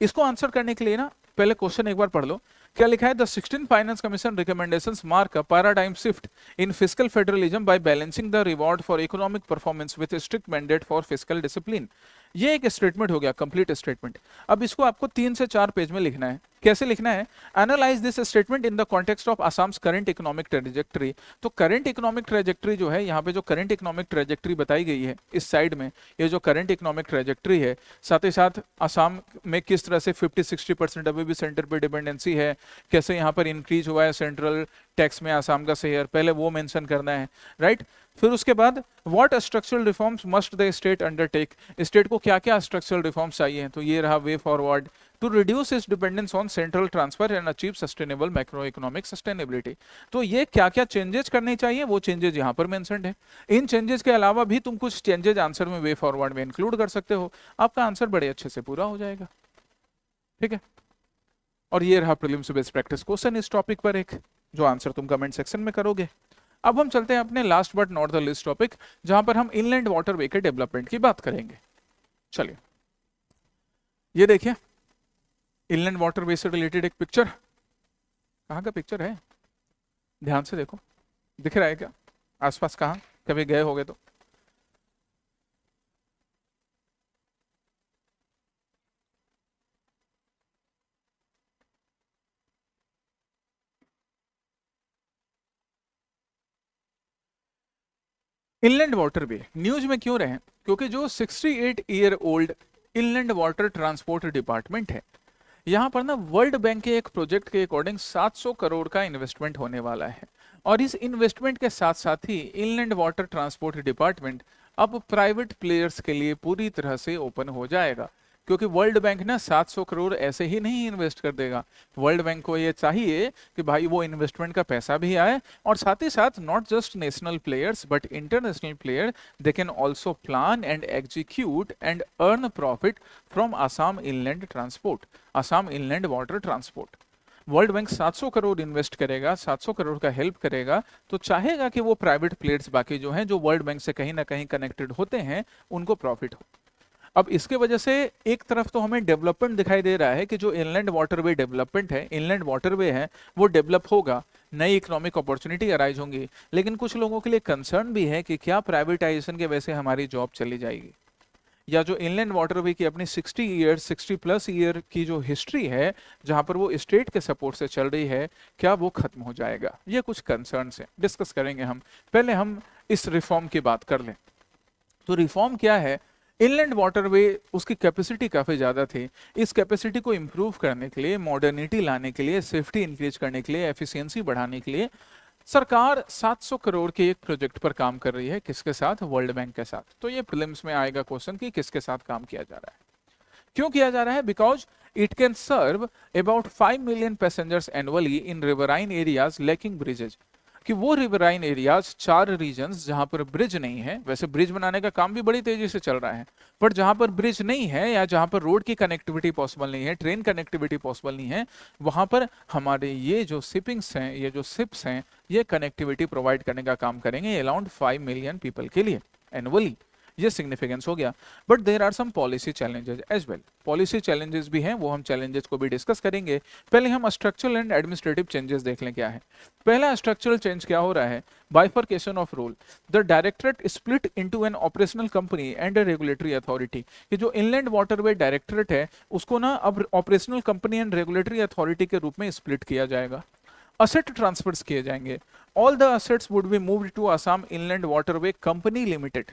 इसको आंसर करने के लिए ना पहले क्वेश्चन एक बार पढ़ लो। क्या लिखा है? The 16 finance commission recommendations mark a paradigm shift in fiscal federalism by balancing the reward for economic performance with strict mandate for fiscal discipline. ये एक स्टेटमेंट हो गया, कंप्लीट स्टेटमेंट। अब इसको आपको 3 से 4 पेज में लिखना है। कैसे लिखना है? Analyze this statement in the context of Assam's current economic trajectory. तो करंट इकोनॉमिक ट्रेजेक्टरी जो है, यहाँ पे जो करंट इकोनॉमिक ट्रेजेक्टरी बताई गई है इस साइड में, ये जो करंट इकोनॉमिक ट्रेजेक्टरी है, साथ ही साथ असम में किस तरह से 50-60% अभी भी सेंटर पे डिपेंडेंसी है, कैसे यहाँ पर इंक्रीज हुआ है सेंट्रल टैक्स में आसाम का शेयर, पहले वो मेंशन करना है। राइट, फिर उसके बाद what structural reforms must the state undertake. State को क्या क्या स्ट्रक्चरल रिफॉर्म्स चाहिए, तो ये रहा way forward. To reduce its dependence on central transfer and achieve sustainable macro economic sustainability. तो ये क्या क्या चेंजेस करने चाहिए, वो चेंजेस यहाँ पर मेंशन्ड है। इन चेंजेस के अलावा भी तुम कुछ चेंजेस आंसर में वे फॉरवर्ड में इंक्लूड कर सकते हो, आपका आंसर बड़े अच्छे से पूरा हो जाएगा। ठीक है, और ये रहा प्रीलिम्स बेस्ड प्रैक्टिस क्वेश्चन इस टॉपिक पर एक, जो आंसर तुम कमेंट सेक्शन में करोगे। अब हम चलते हैं अपने last but not the list topic, जहां पर हम इनलैंड वाटरवे के डेवलपमेंट की बात करेंगे। चलिए ये देखिए, इनलैंड वाटरवे से रिलेटेड एक पिक्चर। कहाँ का पिक्चर है, ध्यान से देखो, दिख रहा है क्या आसपास, कहाँ कभी गए होगे तो। इनलैंड वाटरवे न्यूज में क्यों रहे, क्योंकि जो 68 year old inland water transport department है, यहाँ पर ना वर्ल्ड बैंक के एक प्रोजेक्ट के अकॉर्डिंग 700 करोड़ का इन्वेस्टमेंट होने वाला है। और इस इन्वेस्टमेंट के साथ साथ ही इनलैंड वाटर ट्रांसपोर्ट डिपार्टमेंट अब प्राइवेट प्लेयर्स के लिए पूरी तरह से ओपन हो जाएगा, क्योंकि वर्ल्ड बैंक ना 700 करोड़ ऐसे ही नहीं इन्वेस्ट कर देगा। वर्ल्ड बैंक को ये चाहिए कि भाई वो इन्वेस्टमेंट का पैसा भी आए, और साथ ही साथ not just national players but international player, they can also plan and execute and earn profit from Assam inland transport, Assam inland water transport. World bank 700 crore invest करेगा, 700 करोड़ का हेल्प करेगा, तो चाहेगा कि वो प्राइवेट प्लेयर्स बाकी जो हैं, जो वर्ल्ड बैंक से कहीं ना कहीं कनेक्टेड होते हैं, उनको प्रॉफिट हो। अब इसके वजह से एक तरफ तो हमें डेवलपमेंट दिखाई दे रहा है कि जो इनलैंड वाटरवे डेवलपमेंट है, इनलैंड वाटरवे है, वो डेवलप होगा, नई इकोनॉमिक अपॉर्चुनिटी अराइज होंगी। लेकिन कुछ लोगों के लिए कंसर्न भी है कि क्या प्राइवेटाइजेशन के वजह से हमारी जॉब चली जाएगी, या जो इनलैंड वाटरवे की अपनी 60 प्लस ईयर की जो हिस्ट्री है, जहां पर वो स्टेट के सपोर्ट से चल रही है, क्या वो खत्म हो जाएगा। ये कुछ कंसर्न है, डिस्कस करेंगे हम। पहले हम इस रिफॉर्म की बात कर लें। तो रिफॉर्म क्या है, इनलैंड वाटरवे उसकी कैपेसिटी काफ़ी ज़्यादा थी। इस कैपेसिटी को इम्प्रूव करने के लिए, मॉडर्निटी लाने के लिए, सेफ्टी इंक्रीज करने के लिए, एफिशिएंसी बढ़ाने के लिए सरकार 700 करोड़ के एक प्रोजेक्ट पर काम कर रही है। किसके साथ? वर्ल्ड बैंक के साथ। तो ये प्रीलिम्स में आएगा क्वेश्चन कि किसके साथ काम किया जा रहा है, क्यों किया जा रहा है। Because it can serve about 5 million passengers annually in riverine areas lacking bridges, कि वो रिवराइन एरियाज, 4 रीजन्स जहां पर ब्रिज नहीं है, वैसे ब्रिज बनाने का काम भी बड़ी तेजी से चल रहा है, पर जहां पर ब्रिज नहीं है या जहां पर रोड की कनेक्टिविटी पॉसिबल नहीं है, ट्रेन कनेक्टिविटी पॉसिबल नहीं है, वहां पर हमारे ये जो शिपिंग्स हैं, ये जो शिप्स हैं, ये कनेक्टिविटी प्रोवाइड करने का काम करेंगे अराउंड 5 मिलियन पीपल के लिए एनुअली। ये सिग्निफिकेंस हो गया। But there are some policy challenges as well, policy challenges भी हैं, वो हम चैलेंजेस को भी डिस्कस करेंगे। पहले हम स्ट्रक्चरल एंड एडमिनिस्ट्रेटिव चेंजेस देख लें क्या है। पहला स्ट्रक्चरल चेंज क्या हो रहा है, bifurcation of role. The directorate split into an operational company and a regulatory authority, कि जो इनलैंड वाटरवे डायरेक्टरेट है, उसको ना अब operational company and regulatory authority के रूप में स्प्लिट किया जाएगा। असेट ट्रांसफर्स किए जाएंगे। All the assets would be moved to Assam inland waterway company limited.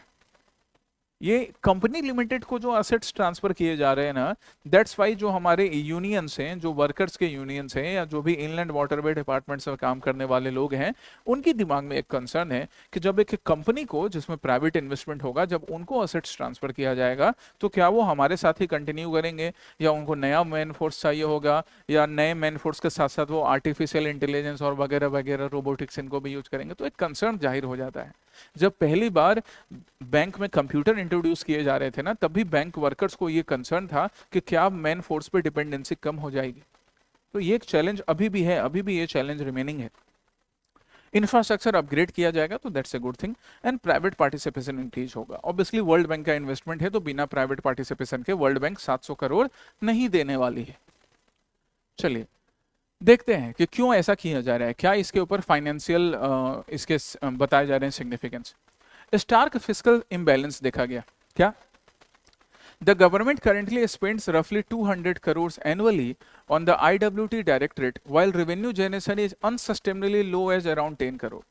ये कंपनी लिमिटेड को जो असेट्स ट्रांसफर किए जा रहे हैं ना, दैट्स वाई जो हमारे यूनियंस हैं, जो वर्कर्स के यूनियंस हैं, या जो भी इनलैंड वाटरवे डिपार्टमेंट में काम करने वाले लोग हैं, उनके दिमाग में एक कंसर्न है कि जब एक कंपनी को, जिसमें प्राइवेट इन्वेस्टमेंट होगा, जब उनको असेट्स ट्रांसफर किया जाएगा, तो क्या वो हमारे साथ ही कंटिन्यू करेंगे, या उनको नया मैन फोर्स चाहिए होगा, या नए मैन फोर्स के साथ साथ वो आर्टिफिशियल इंटेलिजेंस और वगैरह वगैरह रोबोटिक्स इनको भी यूज करेंगे। तो एक कंसर्न जाहिर हो जाता है। जब पहली बार बैंक में कंप्यूटर इंट्रोड्यूस किए जा रहे थे ना, तब भी बैंक वर्कर्स को ये कंसर्न था कि क्या मैन फोर्स पे डिपेंडेंसी कम हो जाएगी। तो ये एक चैलेंज अभी भी है, अभी भी ये चैलेंज रिमेनिंग है। इंफ्रास्ट्रक्चर अपग्रेड किया जाएगा तो that's a good thing, and private participation increase होगा। ऑब्वियसली वर्ल्ड बैंक का इन्वेस्टमेंट है, तो बिना प्राइवेट पार्टिसिपेशन के वर्ल्ड बैंक 700 करोड़ नहीं देने वाली है। चलिए देखते हैं कि क्यों ऐसा किया जा रहा है, क्या इसके ऊपर फाइनेंशियल इसके बताए जा रहे हैं सिग्निफिकेंस। स्टार्क फिस्कल इम्बैलेंस देखा गया। क्या? The government currently spends roughly 200 crores annually on the IWT directorate, while revenue generation is unsustainably low as around 10 crore।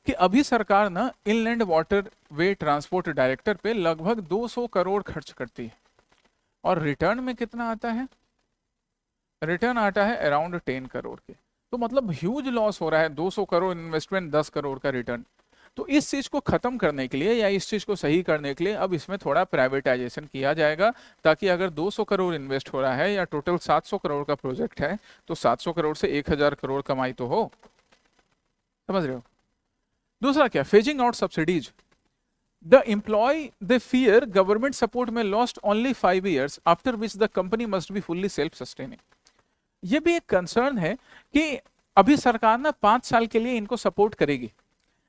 कि अभी सरकार ना inland water way transport director पे लगभग 200 करोड़ खर्च करती है, और रिटर्न में कितना आता है? रिटर्न आता है अराउंड 10 करोड़ के। तो मतलब ह्यूज लॉस हो रहा है। 200 करोड़ इन्वेस्टमेंट, 10 करोड़ का रिटर्न। तो इस चीज को खत्म करने के लिए, या इस चीज को सही करने के लिए, अब इसमें थोड़ा प्राइवेटाइजेशन किया जाएगा, ताकि अगर 200 करोड़ इन्वेस्ट हो रहा है, या टोटल 700 करोड़ का प्रोजेक्ट है, तो 700 करोड़ से 1000 करोड़ कमाई तो हो। समझ रहे हो? दूसरा क्या? Phasing out subsidies. The employee, they fear government support may lost only 5 years, after which the company must be fully self-sustaining। ये भी एक कंसर्न है कि अभी सरकार ना 5 साल के लिए इनको सपोर्ट करेगी,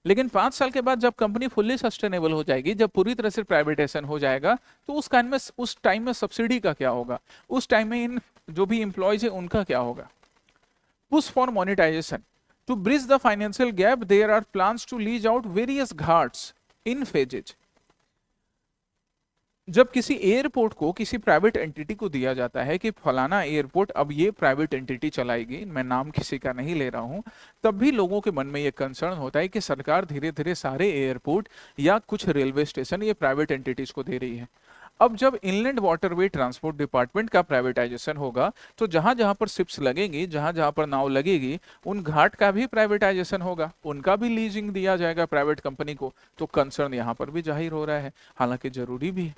लेकिन 5 साल के बाद जब कंपनी फुल्ली सस्टेनेबल हो जाएगी, जब पूरी तरह से प्राइवेटाइजेशन हो जाएगा, तो उस टाइम में सब्सिडी का क्या होगा, उस टाइम में इन जो भी इंप्लॉयज है उनका क्या होगा। Push for monetisation to bridge the financial gap, there are plans to lease out various ghats in phases. जब किसी एयरपोर्ट को किसी प्राइवेट एंटिटी को दिया जाता है कि फलाना एयरपोर्ट अब ये प्राइवेट एंटिटी चलाएगी, मैं नाम किसी का नहीं ले रहा हूं, तब भी लोगों के मन में ये कंसर्न होता है कि सरकार धीरे धीरे सारे एयरपोर्ट या कुछ रेलवे स्टेशन ये प्राइवेट एंटिटीज को दे रही है। अब जब इनलैंड वाटरवे ट्रांसपोर्ट डिपार्टमेंट का प्राइवेटाइजेशन होगा, तो जहां जहां पर शिप्स लगेंगी, जहां जहां पर नाव लगेगी, उन घाट का भी प्राइवेटाइजेशन होगा, उनका भी लीजिंग दिया जाएगा प्राइवेट कंपनी को। तो कंसर्न यहां पर भी जाहिर हो रहा है, हालांकि जरूरी भी है।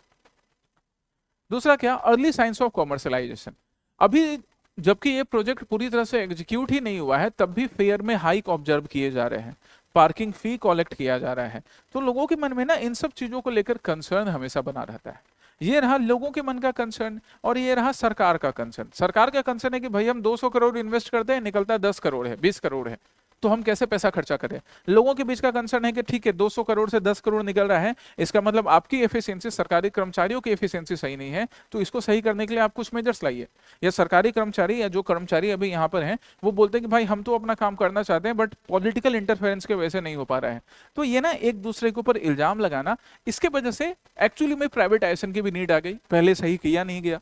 दूसरा क्या, अर्ली साइंस ऑफ कॉमर्शलाइजेशन। अभी जबकि ये प्रोजेक्ट पूरी तरह से एग्जीक्यूट ही नहीं हुआ है, तब भी फेयर में हाइक ऑब्जर्व किए जा रहे हैं, पार्किंग फी कलेक्ट किया जा रहा है। तो लोगों के मन में ना इन सब चीजों को लेकर कंसर्न हमेशा बना रहता है। ये रहा लोगों के मन का कंसर्न, और ये रहा सरकार का कंसर्न। सरकार का कंसर्न है कि भाई हम 200 करोड़ इन्वेस्ट करते हैं, निकलता 10 करोड़ है, 20 करोड़ है, तो हम कैसे पैसा खर्चा करें। लोगों के बीच का कंसर्न है कि ठीक है 200 करोड़ से 10 करोड़ निकल रहा है, इसका मतलब आपकी एफिशिएंसी, सरकारी कर्मचारियों की एफिशिएंसी सही नहीं है, तो इसको सही करने के लिए आप कुछ मेजर्स लाइए। या सरकारी कर्मचारी या जो कर्मचारी अभी यहाँ पर हैं, वो बोलते हैं कि भाई हम तो अपना काम करना चाहते हैं, बट पॉलिटिकल इंटरफेरेंस के वजह से नहीं हो पा रहा है। तो ये ना एक दूसरे के ऊपर इल्जाम लगाना, इसके वजह से एक्चुअली में प्राइवेटाइजेशन की भी नीड आ गई, पहले सही किया नहीं गया।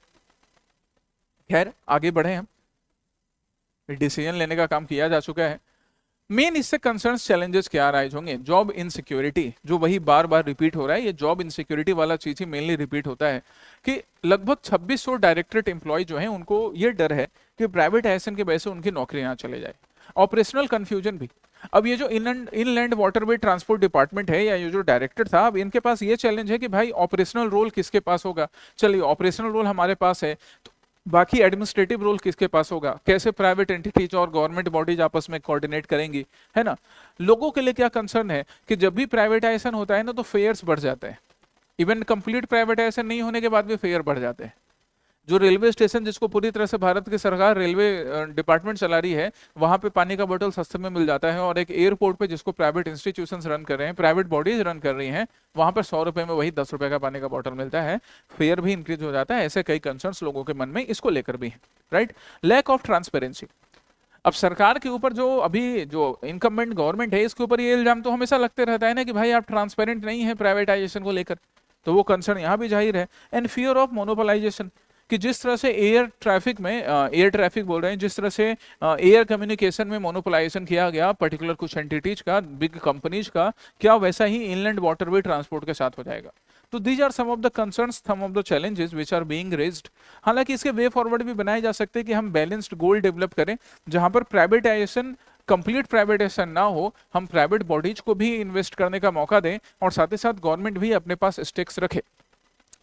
खैर आगे बढ़े, हम डिसीजन लेने का काम किया जा चुका है। मेन इससे कंसर्न्स चैलेंजेस क्या राइज होंगे, जॉब इनसिक्योरिटी, जो वही बार बार रिपीट हो रहा है, ये जॉब इनसिक्योरिटी वाला चीज ही मेनली रिपीट होता है कि लगभग 2600 डायरेक्टरेट एम्प्लॉय जो हैं, उनको ये डर है कि प्राइवेटाइजेशन की वजह से उनकी नौकरी ना चले जाए। ऑपरेशनल कंफ्यूजन भी, अब ये जो इनलैंड वाटरवे ट्रांसपोर्ट डिपार्टमेंट है या ये जो डायरेक्टर था, अब इनके पास ये चैलेंज है कि भाई ऑपरेशनल रोल किसके पास होगा। चलिए ऑपरेशनल रोल हमारे पास है, तो बाकी एडमिनिस्ट्रेटिव रोल किसके पास होगा, कैसे प्राइवेट एंटिटीज और गवर्नमेंट बॉडीज आपस में कोऑर्डिनेट करेंगी, है ना। लोगों के लिए क्या कंसर्न है कि जब भी प्राइवेटाइजेशन होता है ना, तो फेयर्स बढ़ जाते हैं। इवन कंप्लीट प्राइवेटाइजेशन नहीं होने के बाद भी फेयर बढ़ जाते हैं। जो रेलवे स्टेशन जिसको पूरी तरह से भारत की सरकार रेलवे डिपार्टमेंट चला रही है, वहां पे पानी का बोतल सस्ते में मिल जाता है, और एक एयरपोर्ट पे जिसको प्राइवेट इंस्टीट्यूशंस रन कर रहे हैं, प्राइवेट बॉडीज रन कर रही हैं, वहां पर 100 रुपए में वही 10 रुपए का पानी का बोतल मिलता है, फेयर भी इंक्रीज हो जाता है। ऐसे कई कंसर्न्स लोगों के मन में इसको लेकर भी है, राइट। लैक ऑफ ट्रांसपेरेंसी, अब सरकार के ऊपर जो अभी जो इनकम्बेंट गवर्नमेंट है, इसके ऊपर ये इल्जाम तो हमेशा लगते रहता है ना कि भाई आप ट्रांसपेरेंट नहीं है प्राइवेटाइजेशन को लेकर, तो वो कंसर्न यहाँ भी जाहिर है। एंड फियर ऑफ मोनोपोलाइजेशन, कि जिस तरह से एयर ट्रैफिक में एयर ट्रैफिक बोल रहे हैं, जिस तरह से एयर कम्युनिकेशन में मोनोपोलाइजेशन किया गया पर्टिकुलर कुछ एंटिटीज का, बिग कंपनीज का, क्या वैसा ही इनलैंड वाटरवे ट्रांसपोर्ट के साथ हो जाएगा। तो these are some of the concerns, some of the challenges which are being raised. हालांकि इसके वे फॉरवर्ड भी बनाए जा सकते हैं कि हम बैलेंस्ड गोल डेवलप करें, जहां पर प्राइवेटाइजेशन, कंप्लीट प्राइवेटाइजेशन ना हो, हम प्राइवेट बॉडीज को भी इन्वेस्ट करने का मौका दें, और साथ ही साथ गवर्नमेंट भी अपने पास स्टेक्स रखे,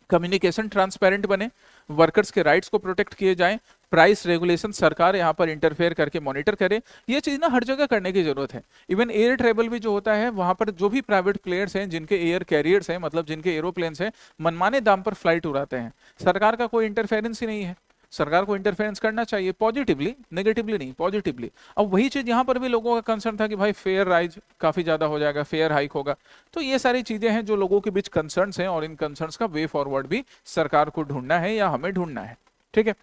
कम्युनिकेशन ट्रांसपेरेंट बने, वर्कर्स के राइट्स को प्रोटेक्ट किए जाएं, प्राइस रेगुलेशन सरकार यहां पर इंटरफेयर करके मॉनिटर करे। ये चीज ना हर जगह करने की जरूरत है। इवन एयर ट्रेवल भी जो होता है, वहां पर जो भी प्राइवेट प्लेयर्स हैं, जिनके एयर कैरियर्स हैं, मतलब जिनके एरोप्लेन्स हैं, मनमाने दाम पर फ्लाइट उड़ाते हैं, सरकार का कोई इंटरफेरेंस ही नहीं है। सरकार को इंटरफेरेंस करना चाहिए पॉजिटिवली, नेगेटिवली नहीं, पॉजिटिवली। अब वही चीज यहां पर भी लोगों का कंसर्न था कि भाई फेयर राइज काफी ज्यादा हो जाएगा, फेयर हाइक होगा। तो ये सारी चीजें हैं जो लोगों के बीच कंसर्न्स हैं, और इन कंसर्न्स का वे फॉरवर्ड भी सरकार को ढूंढना है या हमें ढूंढना है, ठीक है।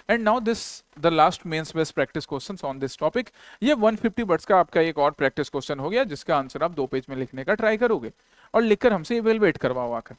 And now this the last mains based practice questions on this topic. ये 150 वर्ड्स का आपका एक और प्रैक्टिस क्वेश्चन हो गया, जिसका आंसर आप 2 पेज में लिखने का ट्राई करोगे, और लिखकर हमसे इवेलुएट करवाओ आकर।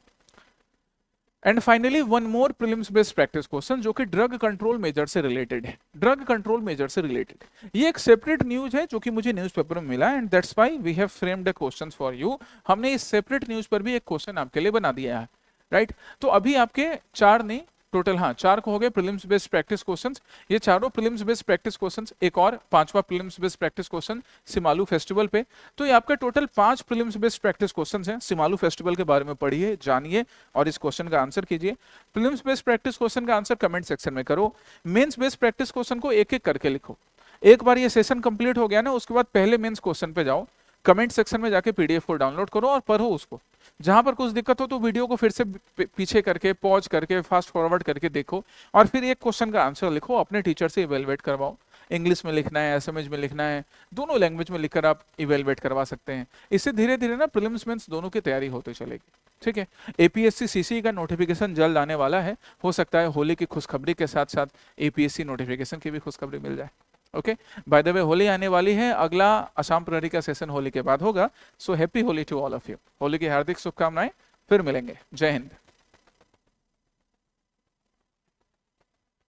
And finally one more prelims based practice question, जो कि ड्रग कंट्रोल मेजर से रिलेटेड है। ड्रग कंट्रोल मेजर से रिलेटेड ये एक सेपरेट न्यूज है जो कि मुझे न्यूज़पेपर में मिला, and that's why we have framed the questions for you. हमने इस सेपरेट न्यूज पर भी एक क्वेश्चन आपके लिए बना दिया है, राइट। तो अभी आपके 4 नहीं, टोटल 4 को हो गए प्रीलिम्स बेस्ड प्रैक्टिस क्वेश्चंस। ये चारों प्रीलिम्स बेस्ड प्रैक्टिस क्वेश्चंस, एक और 5वां prelims based practice question Simalu festival पे। तो ये आपका total 5 prelims based practice questions हैं। सिमालू फेस्टिवल के बारे में पढ़िए, जानिए, और इस क्वेश्चन का आंसर कीजिए। प्रीलिम्स बेस्ड प्रैक्टिस क्वेश्चन का आंसर कमेंट सेक्शन में करो। मेंस बेस्ड प्रैक्टिस क्वेश्चन को एक एक करके लिखो। एक बार ये सेशन कंप्लीट हो गया ना, उसके बाद पहले मेंस क्वेश्चन पे जाओ, कमेंट सेक्शन में जाके पीडीएफ को डाउनलोड करो और पढ़ो उसको। जहां पर कुछ दिक्कत हो तो वीडियो को फिर से पीछे करके, पॉज करके, फास्ट फॉरवर्ड करके देखो, और फिर एक क्वेश्चन का आंसर लिखो, अपने टीचर से इवेलुएट करवाओ। इंग्लिश में लिखना है, एसएमएस में लिखना है, दोनों लैंग्वेज में लिखकर आप इवेलुएट करवा सकते हैं। इससे धीरे धीरे ना प्रीलिम्स मेंस दोनों की तैयारी होती चलेगी। ठीक है, एपीएससी सीसी का नोटिफिकेशन जल्द आने वाला है, हो सकता है होली की खुशखबरी के साथ साथ एपीएससी नोटिफिकेशन की भी खुशखबरी मिल जाए। Okay, by the way Holi आने वाली है, अगला असम प्रहरी का सेशन होली के बाद होगा। So happy Holi to all of you. Holi की हार्दिक शुभकामनाएं, फिर मिलेंगे। जय हिंद।